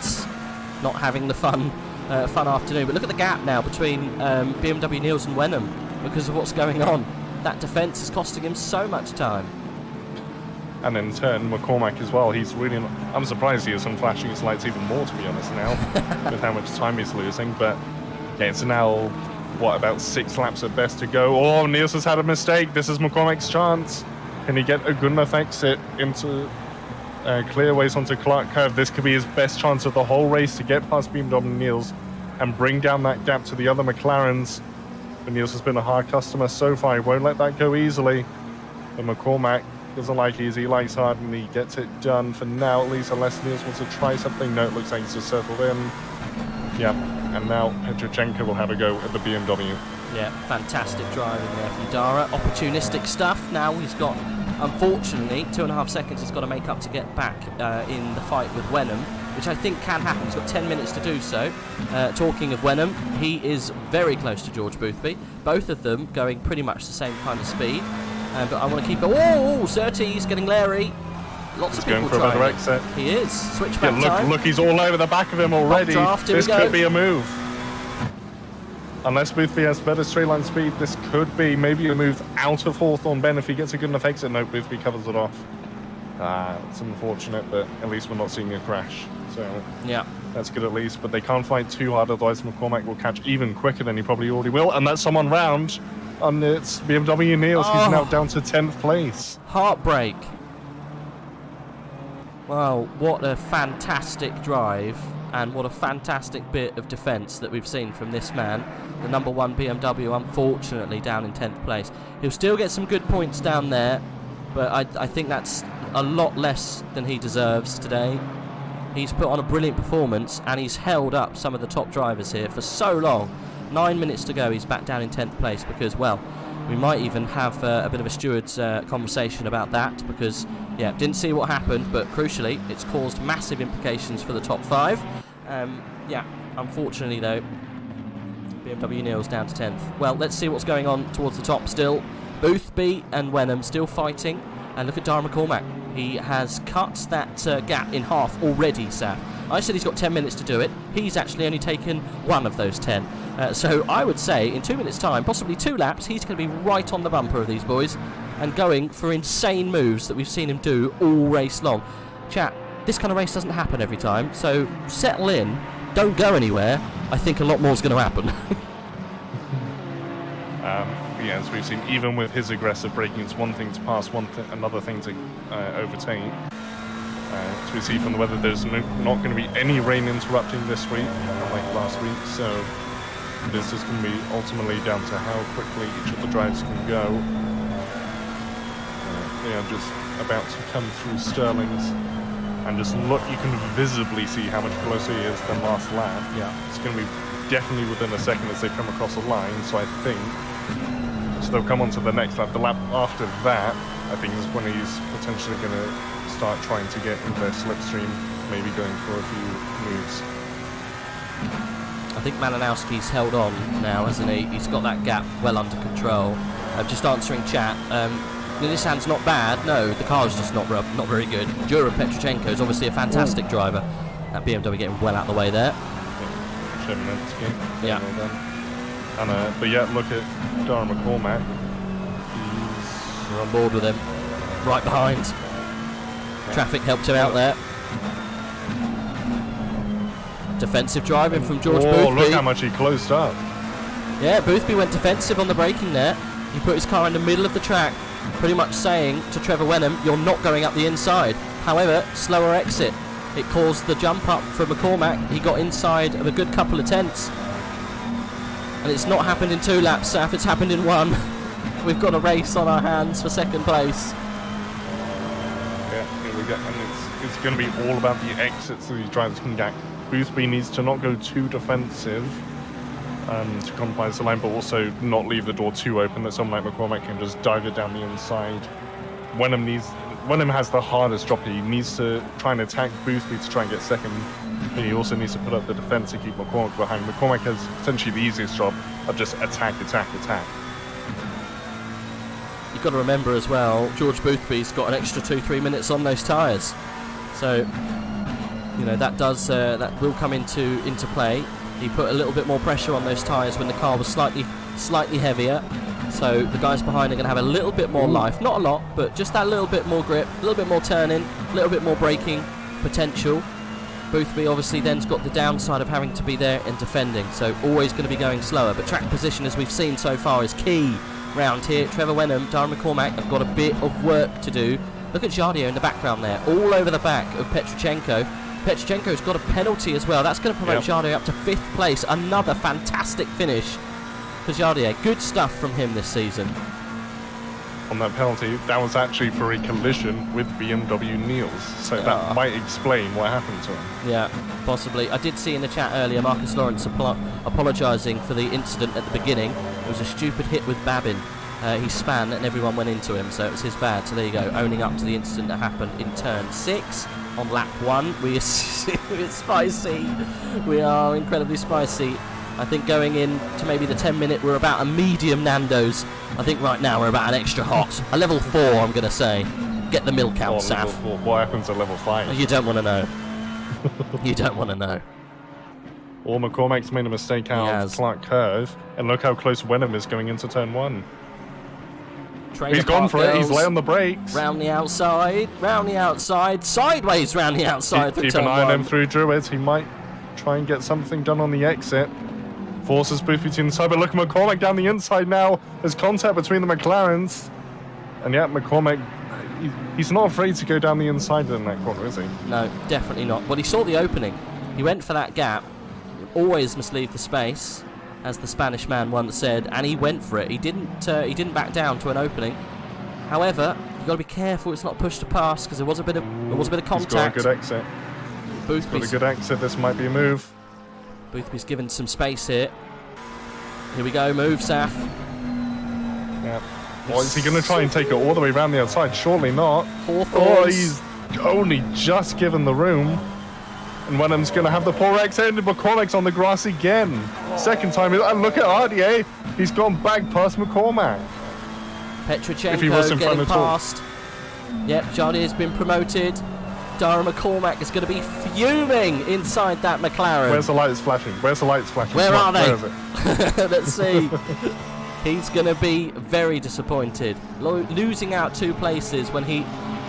Not having the fun fun afternoon. But look at the gap now between BMW Niels and Wenham because of what's going on. That defence is costing him so much time. And in turn, McCormack as well. He's really... I'm surprised he isn't flashing his lights even more, to be honest, now, with how much time he's losing. But yeah, it's now, what, about 6 laps at best to go. Oh, Niels has had a mistake. This is McCormack's chance. Can he get a good enough exit into clearways onto Clark Curve? This could be his best chance of the whole race to get past BMW Niels and bring down that gap to the other McLarens. But Niels has been a hard customer so far. He won't let that go easily. But McCormack doesn't like easy, he likes hard, and he gets it done for now, at least, unless Niels wants to try something. No, it looks like he's just settled in. Yeah, and now Petrochenko will have a go at the BMW. Yeah, fantastic driving there from Dara. Opportunistic stuff. Now he's got, unfortunately, 2.5 seconds he's got to make up to get back in the fight with Wenham, which I think can happen. He's got 10 minutes to do so. Talking of Wenham, he is very close to George Boothby. Both of them going pretty much the same kind of speed. But I want to keep it. Oh, Surtees getting Larry. Lots of people going for trying. another exit. He is. Switchback yeah, time. look, he's all over the back of him already. Draft, this could be a move. Unless Boothby has better straight line speed, this could be maybe a move out of Hawthorne Bend if he gets a good enough exit. No, Boothby covers it off. It's unfortunate, but at least we're not seeing a crash. So yeah, that's good at least. But they can't fight too hard, otherwise McCormack will catch even quicker than he probably already will. And that's someone round. And it's BMW Niels. He's now down to 10th place. Heartbreak. Wow, what a fantastic drive and what a fantastic bit of defence that we've seen from this man. The number 1 BMW, unfortunately, down in 10th place. He'll still get some good points down there, but I think that's a lot less than he deserves today. He's put on a brilliant performance and he's held up some of the top drivers here for so long. 9 minutes to go, he's back down in 10th place because, well, we might even have a bit of a steward's conversation about that because, yeah, didn't see what happened, but crucially, it's caused massive implications for the top 5. Yeah, unfortunately, though, BMW Niels down to 10th. Well, let's see what's going on towards the top still. Boothby and Wenham still fighting, and look at Dara McCormack. He has cut that gap in half already, Saf. I said he's got 10 minutes to do it. He's actually only taken 1 of those 10. So I would say in 2 minutes' time, possibly 2 laps, he's going to be right on the bumper of these boys and going for insane moves that we've seen him do all race long. Chat, this kind of race doesn't happen every time, so settle in, don't go anywhere. I think a lot more is going to happen. Yeah, as we've seen, even with his aggressive braking, it's one thing to pass, another thing to overtake. As we see from the weather, there's not going to be any rain interrupting this week, like last week, so this is going to be ultimately down to how quickly each of the drives can go. They are just about to come through Sterling's, and just look, you can visibly see how much closer he is than last lap. Yeah, it's going to be definitely within a second as they come across the line, so I think so they'll come on to the next lap. The lap after that, I think, is when he's potentially going to start trying to get into their slipstream, maybe going for a few moves. I think Malinowski's held on now, hasn't he? He's got that gap well under control. Just answering chat. Nissan's not bad. No, the car's just not very good. Jura Petrochenko is obviously a fantastic driver. That BMW getting well out of the way there. Yeah. Well done. And, but yeah, look at Dara McCormack. We're on board with him. Right behind. Yeah. Traffic helped him out there. Defensive driving from George Boothby. Look how much he closed up. Yeah, Boothby went defensive on the braking there. He put his car in the middle of the track, pretty much saying to Trevor Wenham, you're not going up the inside. However, slower exit. It caused the jump up for McCormack. He got inside of a good couple of tenths. And it's not happened in 2 laps, Saf, it's happened in 1. We've got a race on our hands for second place. Yeah, here we go. And it's going to be all about the exits that these drivers can get. Boothby needs to not go too defensive to compromise the line, but also not leave the door too open that someone like McCormack can just dive it down the inside. Wenham has the hardest job. He needs to try and attack Boothby to try and get second. But he also needs to put up the defense to keep McCormack behind. McCormack has essentially the easiest job of just attack. You've got to remember as well, George Boothby's got an extra 2-3 minutes on those tyres. So, you know, that will come into play. He put a little bit more pressure on those tyres when the car was slightly heavier. So the guys behind are going to have a little bit more life. Not a lot, but just that little bit more grip, a little bit more turning, a little bit more braking potential. Boothby obviously then's got the downside of having to be there and defending, so always going to be going slower. But track position, as we've seen so far, is key round here. Trevor Wenham, Darren McCormack have got a bit of work to do. Look at Jardio in the background there, all over the back of Petrochenko. Petrochenko's got a penalty as well. That's going to promote Jardio up to 5th place. Another fantastic finish for Jardio. Good stuff from him this season. On that penalty, that was actually for a collision with BMW Niels, so that might explain what happened to him. Yeah, possibly. I did see in the chat earlier Marcus Lawrence apologising for the incident at the beginning. It was a stupid hit with Babin. He span and everyone went into him, so it was his bad. So there you go, owning up to the incident that happened in turn 6 on lap 1. It's spicy. We are incredibly spicy. I think going in to maybe the 10-minute, we're about a medium Nando's. I think right now we're about an extra hot. A level 4, I'm going to say. Get the milk out, Saf. What happens at level 5? You don't want to know. You don't want to know. Or McCormack's made a mistake out of Clark Curve, and look how close Wenham is going into turn 1. He's gone for it, he's lay on the brakes. Round the outside, sideways round the outside. Keep an eye on him through Druids. He might try and get something done on the exit. Forces Boothby to the inside, but look at McCormack down the inside now. There's contact between the McLarens. And yet McCormack, he's not afraid to go down the inside in that corner, is he? No, definitely not. Well, he saw the opening. He went for that gap. Always must leave the space, as the Spanish man once said, and he went for it. He didn't back down to an opening. However, you've got to be careful it's not pushed to pass, because there was a bit of contact. He's got a good exit. Boothby's got a good exit. This might be a move. Boothby's given some space here. Here we go, move, Saf. Yeah. Well, is he going to try and take it all the way around the outside? Surely not. He's only just given the room. And Wenham's going to have the poor exit, and McCormack's on the grass again. Second time, and look at RDA. He's gone back past McCormack. Petrochenko if he was in getting front past. Yep, Jardy has been promoted. Darren McCormack is going to be fuming inside that McLaren. Where's the lights flashing? Where's the lights flashing? Where are they? Where is it? Let's see. He's going to be very disappointed. Losing out 2 places when he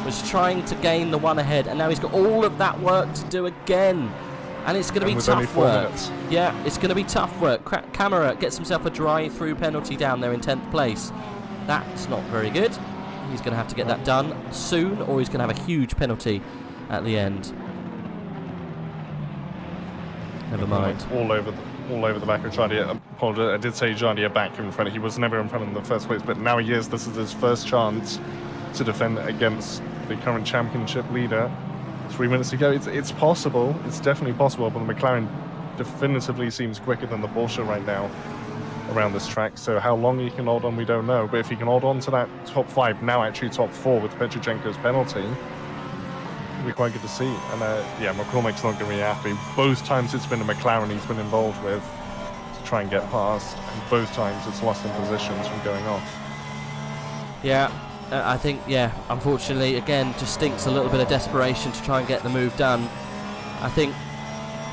was trying to gain the one ahead, and now he's got all of that work to do again. And it's going to be tough work. Yeah, it's going to be tough work. Camera gets himself a drive-through penalty down there in 10th place. That's not very good. He's going to have to get that done soon, or he's going to have a huge penalty at the end. Never mind. All over the back of Jardy. I did say Jardy back in front. He was never in front in the first place, but now he is. This is his first chance to defend against the current championship leader. 3 minutes to go. It's possible. It's definitely possible, but the McLaren definitively seems quicker than the Porsche right now around this track. So how long he can hold on, we don't know. But if he can hold on to that top 5, now actually top 4 with Petrochenko's penalty, it'll be quite good to see. And yeah, McCormack's not going to be happy. Both times it's been a McLaren he's been involved with to try and get past, and both times it's lost in positions from going off. Yeah. I think, yeah, unfortunately, again, just stinks a little bit of desperation to try and get the move done. I think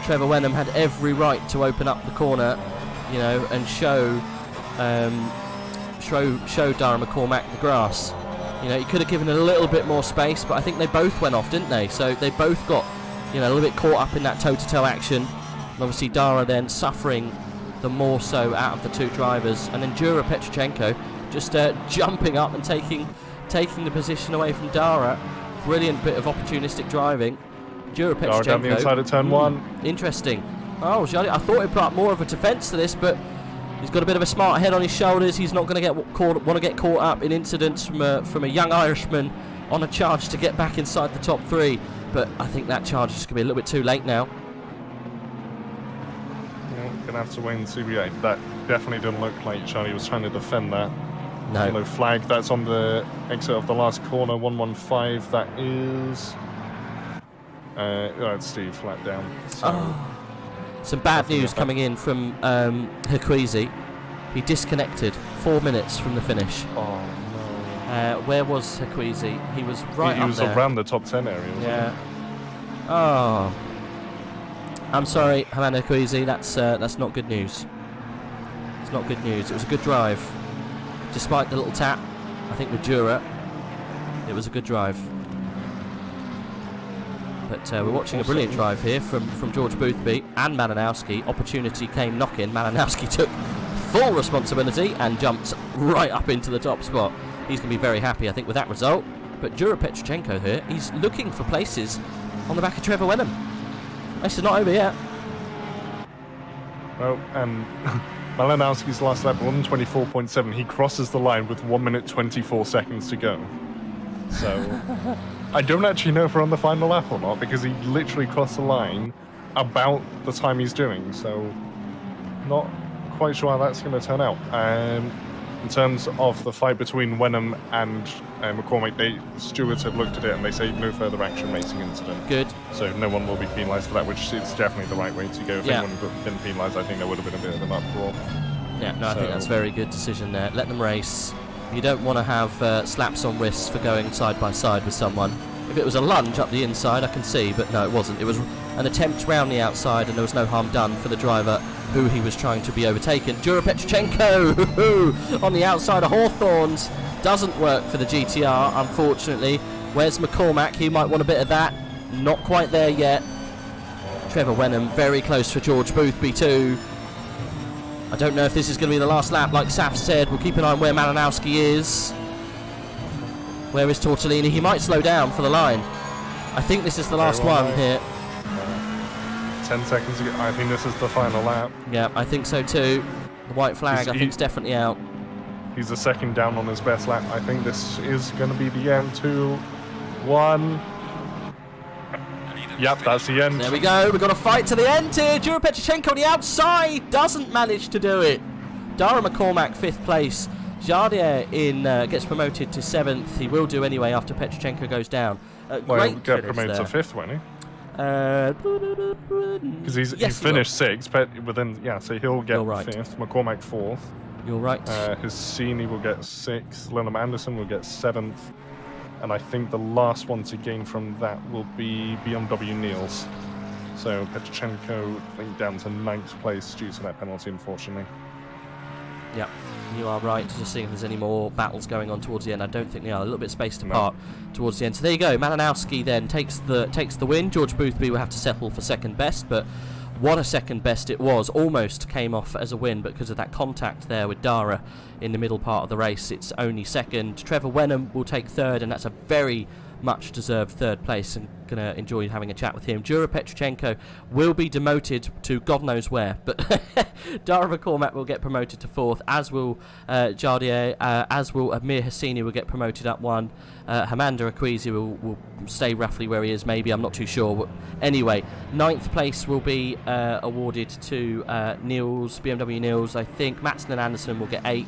Trevor Wenham had every right to open up the corner, you know, and show Darren McCormack the grass. You know, he could have given a little bit more space, but I think they both went off, didn't they? So they both got, you know, a little bit caught up in that toe-to-toe action. And obviously Dara then suffering the more so out of the 2 drivers, and then Jura Petrochenko just jumping up and taking the position away from Dara. Brilliant bit of opportunistic driving. Jura Petrochenko. Dara down the inside of turn 1. Interesting. Oh, I thought he'd put up more of a defence to this, but he's got a bit of a smart head on his shoulders. He's not going to want to get caught up in incidents from a young Irishman on a charge to get back inside the top 3. But I think that charge is going to be a little bit too late now. Yeah, going to have to wait and see. Yeah, that definitely didn't look like Charlie was trying to defend that. No. Yellow flag, that's on the exit of the last corner, 115, that is... it's Steve, flat down. So some bad news coming in from Hekwizi. He disconnected 4 minutes from the finish. Oh, no. Where was Hekwizi? He was right He was there. around the top 10 area, wasn't yeah. Oh. I'm sorry, Hamando Kwizi, that's not good news. It's not good news. It was a good drive. Despite the little tap, I think with Jura, it was a good drive. But we're watching a brilliant drive here from George Boothby and Malinowski. Opportunity came knocking. Malinowski took full responsibility and jumped right up into the top spot. He's going to be very happy, I think, with that result. But Jura Petrochenko here, he's looking for places on the back of Trevor Wenham. This is not over yet. Well, Malinowski's last lap, 1:24.7. He crosses the line with 1 minute 24 seconds to go. So, I don't actually know if we're on the final lap or not, because he literally crossed the line about the time he's doing. So, not quite sure how that's going to turn out. In terms of the fight between Wenham and McCormick, the stewards have looked at it and they say no further action racing incident. Good. So no one will be penalised for that, which is definitely the right way to go. If anyone had been penalised, I think there would have been a bit of an uproar. Yeah, no, I think that's a very good decision there. Let them race. You don't want to have slaps on wrists for going side by side with someone. If it was a lunge up the inside, I can see, but no, it wasn't. It was an attempt round the outside, and there was no harm done for the driver who he was trying to be overtaken. Jura Petrochenko on the outside of Hawthorns. Doesn't work for the GTR, unfortunately. Where's McCormack? He might want a bit of that. Not quite there yet. Trevor Wenham very close for George Boothby too. I don't know if this is going to be the last lap, like Saf said. We'll keep an eye on where Malinowski is. Where is Tortellini? He might slow down for the line. I think this is the last one here. 10 seconds ago. I think this is the final lap. Yeah, I think so too. The white flag, I think, is definitely out. He's a second down on his best lap. I think this is going to be the end. 2, 1. Yep, that's the end. There we go. We've got a fight to the end here. Jura Petrochenko on the outside doesn't manage to do it. Dara McCormack, 5th place. Jardier gets promoted to 7th. He will do anyway after Petrochenko goes down. Well, he'll get promoted to 5th, won't he? Because he finished 6th, but within so he'll get 5th. McCormack 4th. You're right. Husseini will get 6th. Lenham Anderson will get 7th, and I think the last one to gain from that will be BMW Niels. So Petrochenko, I think, down to 9th place due to that penalty, unfortunately. Yeah, you are right. Just seeing if there's any more battles going on towards the end. I don't think they are. A little bit spaced apart towards the end. So there you go. Malinowski then takes the win. George Boothby will have to settle for second best, but what a second best it was. Almost came off as a win, but because of that contact there with Dara in the middle part of the race, it's only second. Trevor Wenham will take 3rd, and that's a very much deserved 3rd place, and gonna enjoy having a chat with him. Jura Petrochenko will be demoted to God knows where, but Dara McCormack will get promoted to 4th, as will Jardier, as will Amir Husseini will get promoted up 1. Hamanda Akwizi will stay roughly where he is, maybe, I'm not too sure. Anyway, 9th place will be awarded to Niels, BMW Niels, I think. Matson and Anderson will get 8th.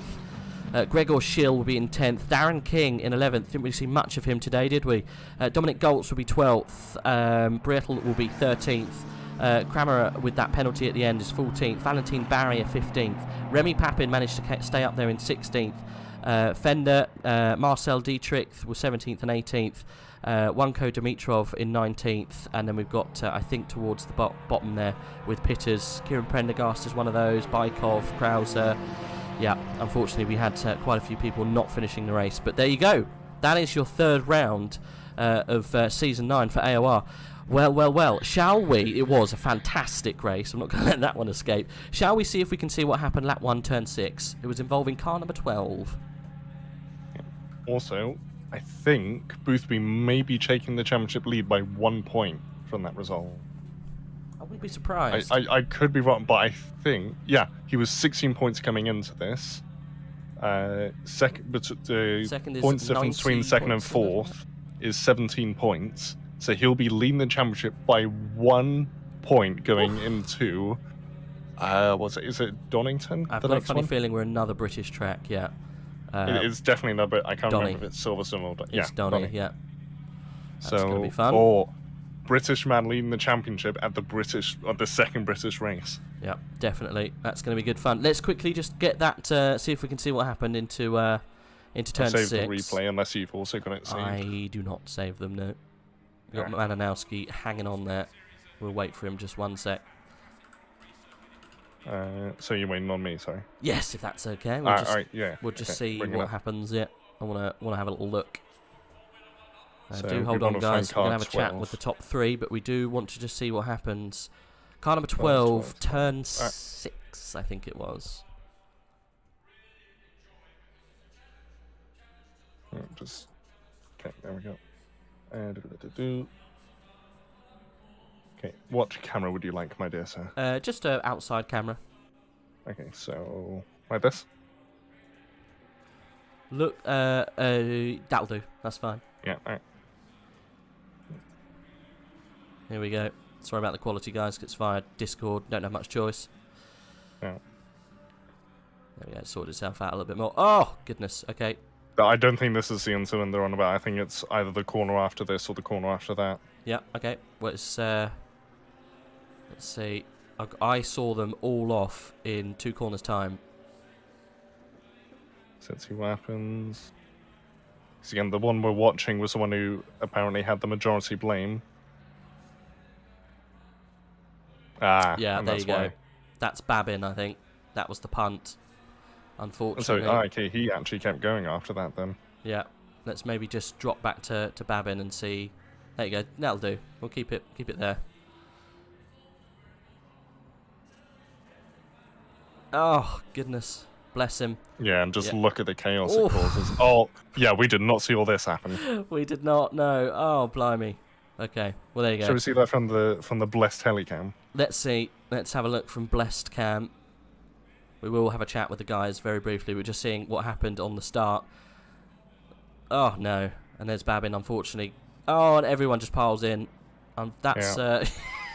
Gregor Schill will be in 10th. Darren King in 11th. Didn't really see much of him today, did we? Dominic Goltz will be 12th. Brietl will be 13th. Kramer, with that penalty at the end, is 14th. Valentin Barrier, 15th. Remy Papin managed to stay up there in 16th. Fender, Marcel Dietrich was 17th and 18th. Wanko Dimitrov in 19th. And then we've got, I think, towards the bottom there with Pitters. Kieran Prendergast is one of those. Baikov, Krauser. Yeah, unfortunately we had quite a few people not finishing the race, but there you go. That is your 3rd round of Season 9 for AOR. Well, shall we? It was a fantastic race. I'm not going to let that one escape. Shall we see if we can see what happened lap 1, turn 6? It was involving car number 12. Also, I think Boothby may be taking the championship lead by 1 point from that result. I wouldn't be surprised. I could be wrong, but I think, he was 16 points coming into this. Second is points difference between 2nd and 4th is 17 points. So he'll be leading the championship by 1 point going into, is it Donington? I've got a funny feeling we're another British track, yeah. It's definitely another, I can't remember if it's Silverstone or... It's Donny, yeah. That's going to be fun. Or British man leading the championship at the second British race. Yeah, definitely. That's going to be good fun. Let's quickly just get that, see if we can see what happened into turn 6. Save the replay unless you've also got it saved. I do not save them, no. We've got Malinowski hanging on there. We'll wait for him just 1 sec. So you're waiting on me, sorry. Yes, if that's okay. Alright, yeah. We'll just okay, see bring it what up. happens. Yeah, I wanna have a little look. So Do we hold on, wanna find guys. We're gonna car have a chat 12. with the top 3, but we do want to just see what happens. Car number 12, 12, turn 6, I think it was. Just okay, there we go. And okay, what camera would you like, my dear sir? Just a outside camera. Okay, so like this. Look, that'll do. That's fine. Yeah. Alright. Here we go. Sorry about the quality, guys. Gets fired. Discord. Don't have much choice. Yeah. There we go. Sorted itself out a little bit more. Oh goodness. Okay. I don't think this is the incident they're on about. I think it's either the corner after this or the corner after that. Yeah. Okay. Well, it's let's see. I saw them all off in 2 corners time. Let's see what happens. Because again, the one we're watching was the one who apparently had the majority blame. Yeah, and there that's you go. why. That's Babin, I think. That was the punt. So, Unfortunately. okay, he actually kept going after that then. Yeah. Let's maybe just drop back to Babin and see. There you go. That'll do. We'll keep it there. Oh goodness. Bless him. Yeah, and just Yeah. look at the chaos Oof. it causes. Oh, yeah, we did not see all this happen. We did not know. Oh blimey. Okay. Well, there you Shall go. we see that from the blessed helicam? Let's see. Let's have a look from Blessed Cam. We will have a chat with the guys very briefly. We're just seeing what happened on the start. Oh no. And there's Babin, unfortunately. Oh, and everyone just piles in. That's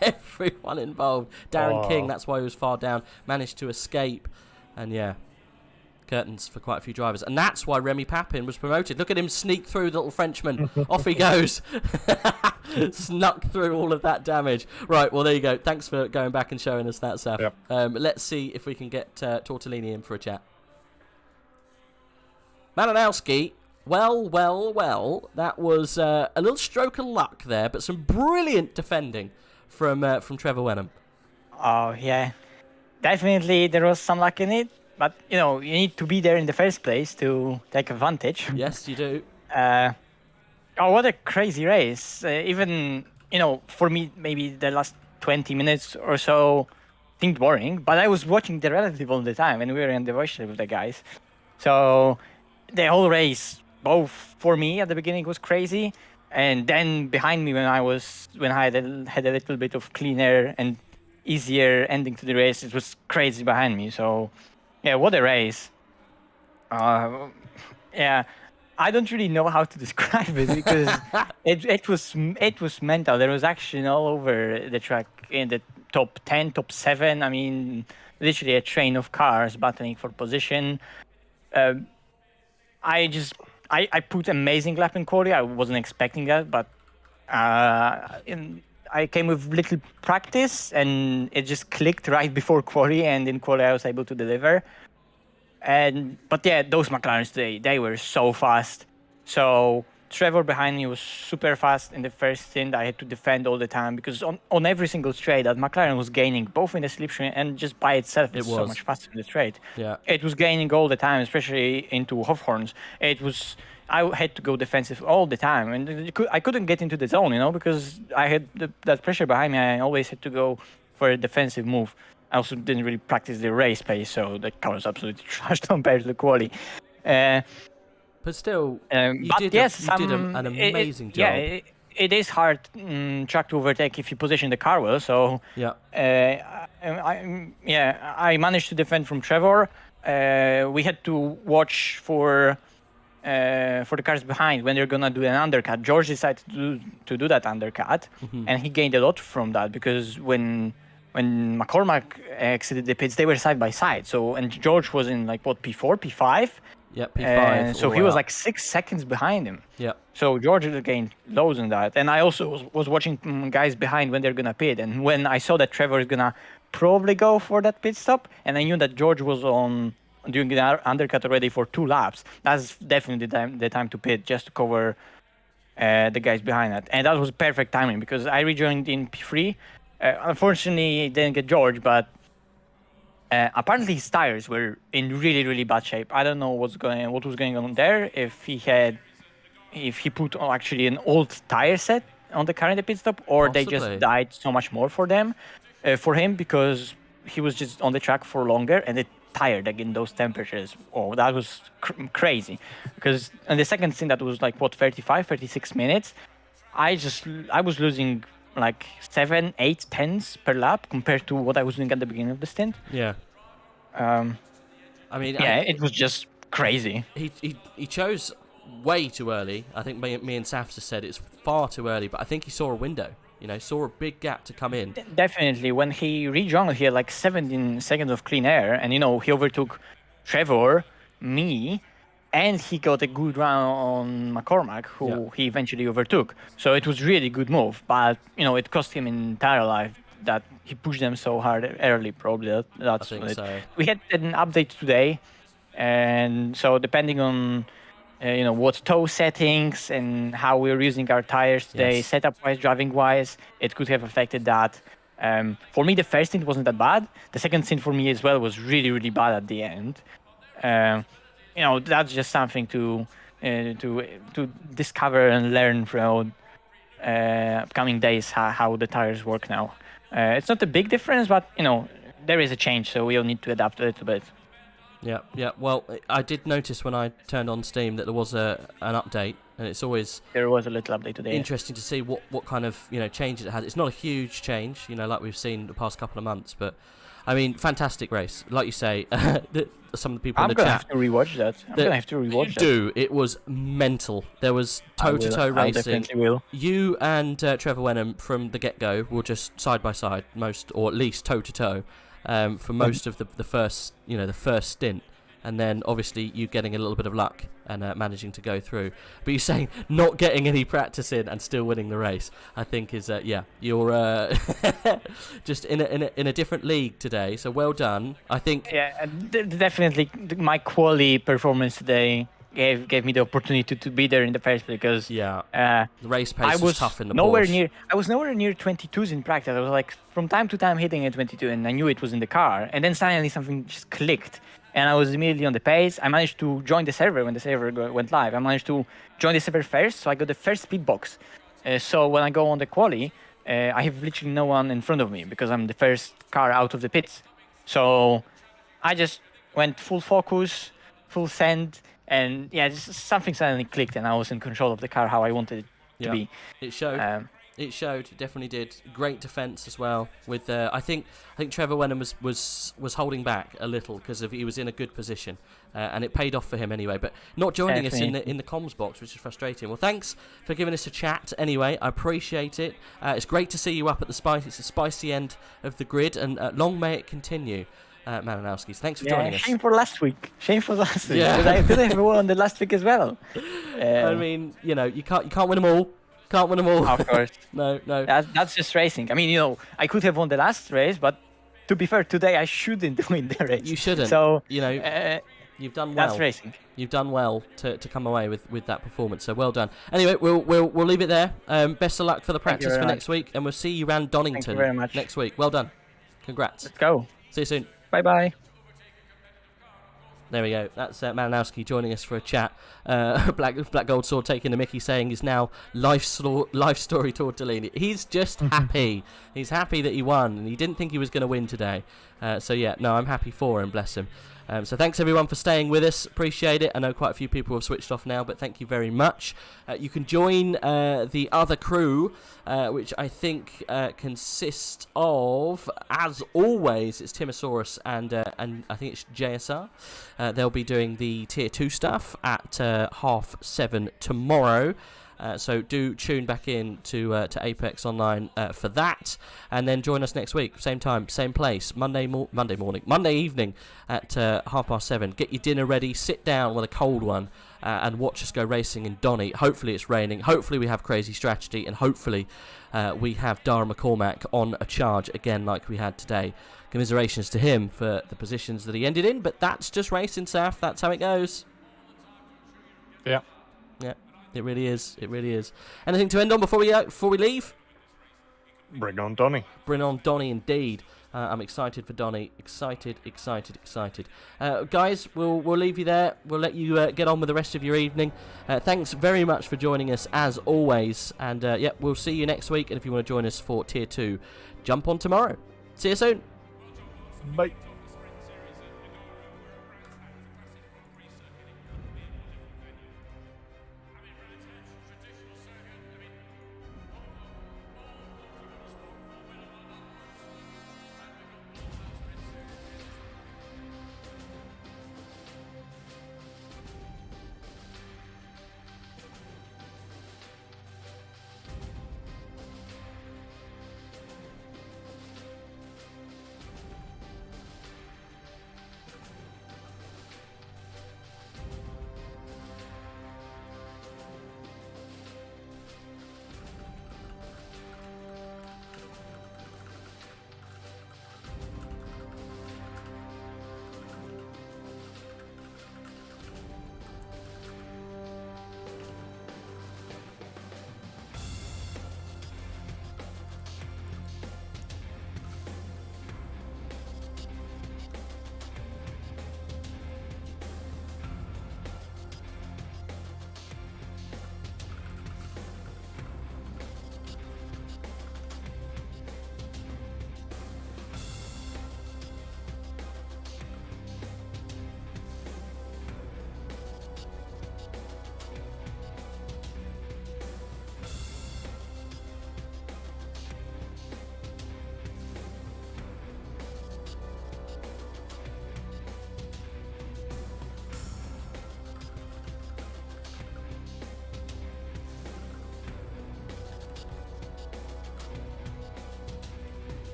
everyone involved. Darren King, that's why he was far down, managed to escape. And yeah, curtains for quite a few drivers. And that's why Remy Papin was promoted. Look at him sneak through the little Frenchman. Off he goes. Snuck through all of that damage. Right, well, there you go. Thanks for going back and showing us that stuff. Yep. Let's see if we can get Tortellini in for a chat. Malinowski. Well, that was a little stroke of luck there, but some brilliant defending from Trevor Wenham. Oh, yeah. Definitely there was some luck in it, but, you know, you need to be there in the first place to take advantage. Yes, you do. Oh, what a crazy race. Even, you know, for me, maybe the last 20 minutes or so seemed boring, but I was watching the relative all the time, and we were in the voice with the guys. So the whole race, both for me at the beginning was crazy, and then behind me when I had a little bit of cleaner and easier ending to the race, it was crazy behind me. So yeah, what a race. Yeah, I don't really know how to describe it because it was mental. There was action all over the track in the top 10, top 7. I mean, literally a train of cars battling for position. I put amazing lap in quali. I wasn't expecting that, but I came with little practice and it just clicked right before quali, and in quali I was able to deliver. But yeah, those McLarens today, they were so fast. So Trevor behind me was super fast in the first stint. I had to defend all the time because on every single straight that McLaren was gaining, both in the slipstream and just by itself, it's so much faster in the straight. Yeah. It was gaining all the time, especially into Hofhorns. I had to go defensive all the time, and I couldn't get into the zone, you know, because I had that pressure behind me. I always had to go for a defensive move. I also didn't really practice the race pace, so the car was absolutely trashed compared to the quali. But still, you but did yes, an amazing job. Yeah, it is hard track to overtake if you position the car well. So Yeah. I managed to defend from Trevor. We had to watch for the cars behind when they're gonna do an undercut. George decided to do that undercut, and he gained a lot from that because when McCormack exited the pits, they were side by side. So and George was in like what P4, P5. Yeah, P5. So he was like 6 seconds behind him. Yeah. So George gained loads in that. And I also was watching guys behind when they're going to pit. And when I saw that Trevor is going to probably go for that pit stop, and I knew that George was doing the undercut already for 2 laps, that's definitely the time to pit, just to cover the guys behind that. And that was perfect timing because I rejoined in P3. Unfortunately, didn't get George, but Apparently his tires were in really, really bad shape. I don't know what was going on there. If he put actually an old tire set on the car in the pit stop, or they Possibly. just died so much more for him because he was just on the track for longer and it tired like in those temperatures. Oh, that was crazy. Because in the second stint that was like 36 minutes, I was losing like 7, 8 tenths per lap compared to what I was doing at the beginning of the stint. Yeah. I mean, It was just crazy. He chose way too early. I think me and Saffzo said it's far too early, but I think he saw a window. Saw a big gap to come in. Definitely. When he rejoined, he had like 17 seconds of clean air, and he overtook Trevor, me, and he got a good run on McCormack, who he eventually overtook. So it was really good move, but it cost him entire life that he pushed them so hard early. Probably that's I think it. so. We had an update today, and so depending on what toe settings and how we're using our tires today, Yes. setup-wise, driving-wise, it could have affected that. For me, the first stint wasn't that bad. The second stint for me as well was really, really bad at the end. That's just something to discover and learn throughout upcoming days how the tires work now. It's not a big difference, but there is a change, so we'll need to adapt a little bit. Yeah. Well, I did notice when I turned on Steam that there was an update, and it's always There was a little update today. interesting to see what kind of change it has. It's not a huge change, like we've seen the past couple of months, but I mean, fantastic race, like you say. Some of the people I'm in the gonna chat have to rewatch that. I'm gonna have to rewatch that. do. It was mental. There was toe-to-toe I racing. definitely will. You and Trevor Wenham from the get-go were just side by side, or at least toe-to-toe, for most of the first stint. And then obviously you getting a little bit of luck and managing to go through. But you're saying not getting any practice in and still winning the race, I think is you're just in a different league today. So well done. I think Definitely my quality performance today gave me the opportunity to be there in the first place, because the race pace was tough in the nowhere Porsche. near. I was nowhere near 22s in practice. I was like from time to time hitting a 22, and I knew it was in the car. And then suddenly something just clicked, and I was immediately on the pace. I managed to join the server when the server went live. I managed to join the server first, so I got the first speed box. So when I go on the quali, I have literally no one in front of me because I'm the first car out of the pits. So I just went full focus, full send, and just something suddenly clicked, and I was in control of the car how I wanted it to be. It showed. It showed. It definitely did. Great defense as well. With I think Trevor Wenham was holding back a little because he was in a good position, and it paid off for him anyway. But not joining us in the comms box, which is frustrating. Well, thanks for giving us a chat. Anyway, I appreciate it. It's great to see you up at the spicy end of the grid, and long may it continue. Malinowskis, thanks for joining us. Shame for last week. Yeah. I could have won the last week as well. I mean, you can't win them all. Can't win them all. Of course. No. That's just racing. I mean, I could have won the last race, but to be fair, today I shouldn't win the race. You shouldn't. So you've done well. That's racing. You've done well to come away with that performance. So well done. Anyway, we'll leave it there. Best of luck for the practice for next week, and we'll see you around Donington Thank you very much. next week. Well done. Congrats. Let's go. See you soon. Bye-bye. There we go. That's Malinowski joining us for a chat. Black Gold Sword taking the mickey, saying he's now life story Tortellini. He's just happy. He's happy that he won, and he didn't think he was going to win today. I'm happy for him. Bless him. So thanks everyone for staying with us. Appreciate it. I know quite a few people have switched off now, but thank you very much. You can join the other crew, which I think consists of, as always, it's Timosaurus and I think it's JSR. They'll be doing the Tier 2 stuff at 7:30 tomorrow. So do tune back in to Apex Online for that, and then join us next week, same time, same place, Monday evening at 7:30. Get your dinner ready, sit down with a cold one, and watch us go racing in Donny. Hopefully it's raining, hopefully we have crazy strategy, and hopefully we have Dara McCormack on a charge again like we had today. Commiserations to him for the positions that he ended in, but that's just racing, Saf. That's how it goes. Yeah. It really is. Anything to end on before we leave? Bring on Donny. Bring on Donny, indeed. I'm excited for Donny. Excited. Guys, we'll leave you there. We'll let you get on with the rest of your evening. Thanks very much for joining us, as always. And, yeah, we'll see you next week. And if you want to join us for Tier 2, jump on tomorrow. See you soon. Bye.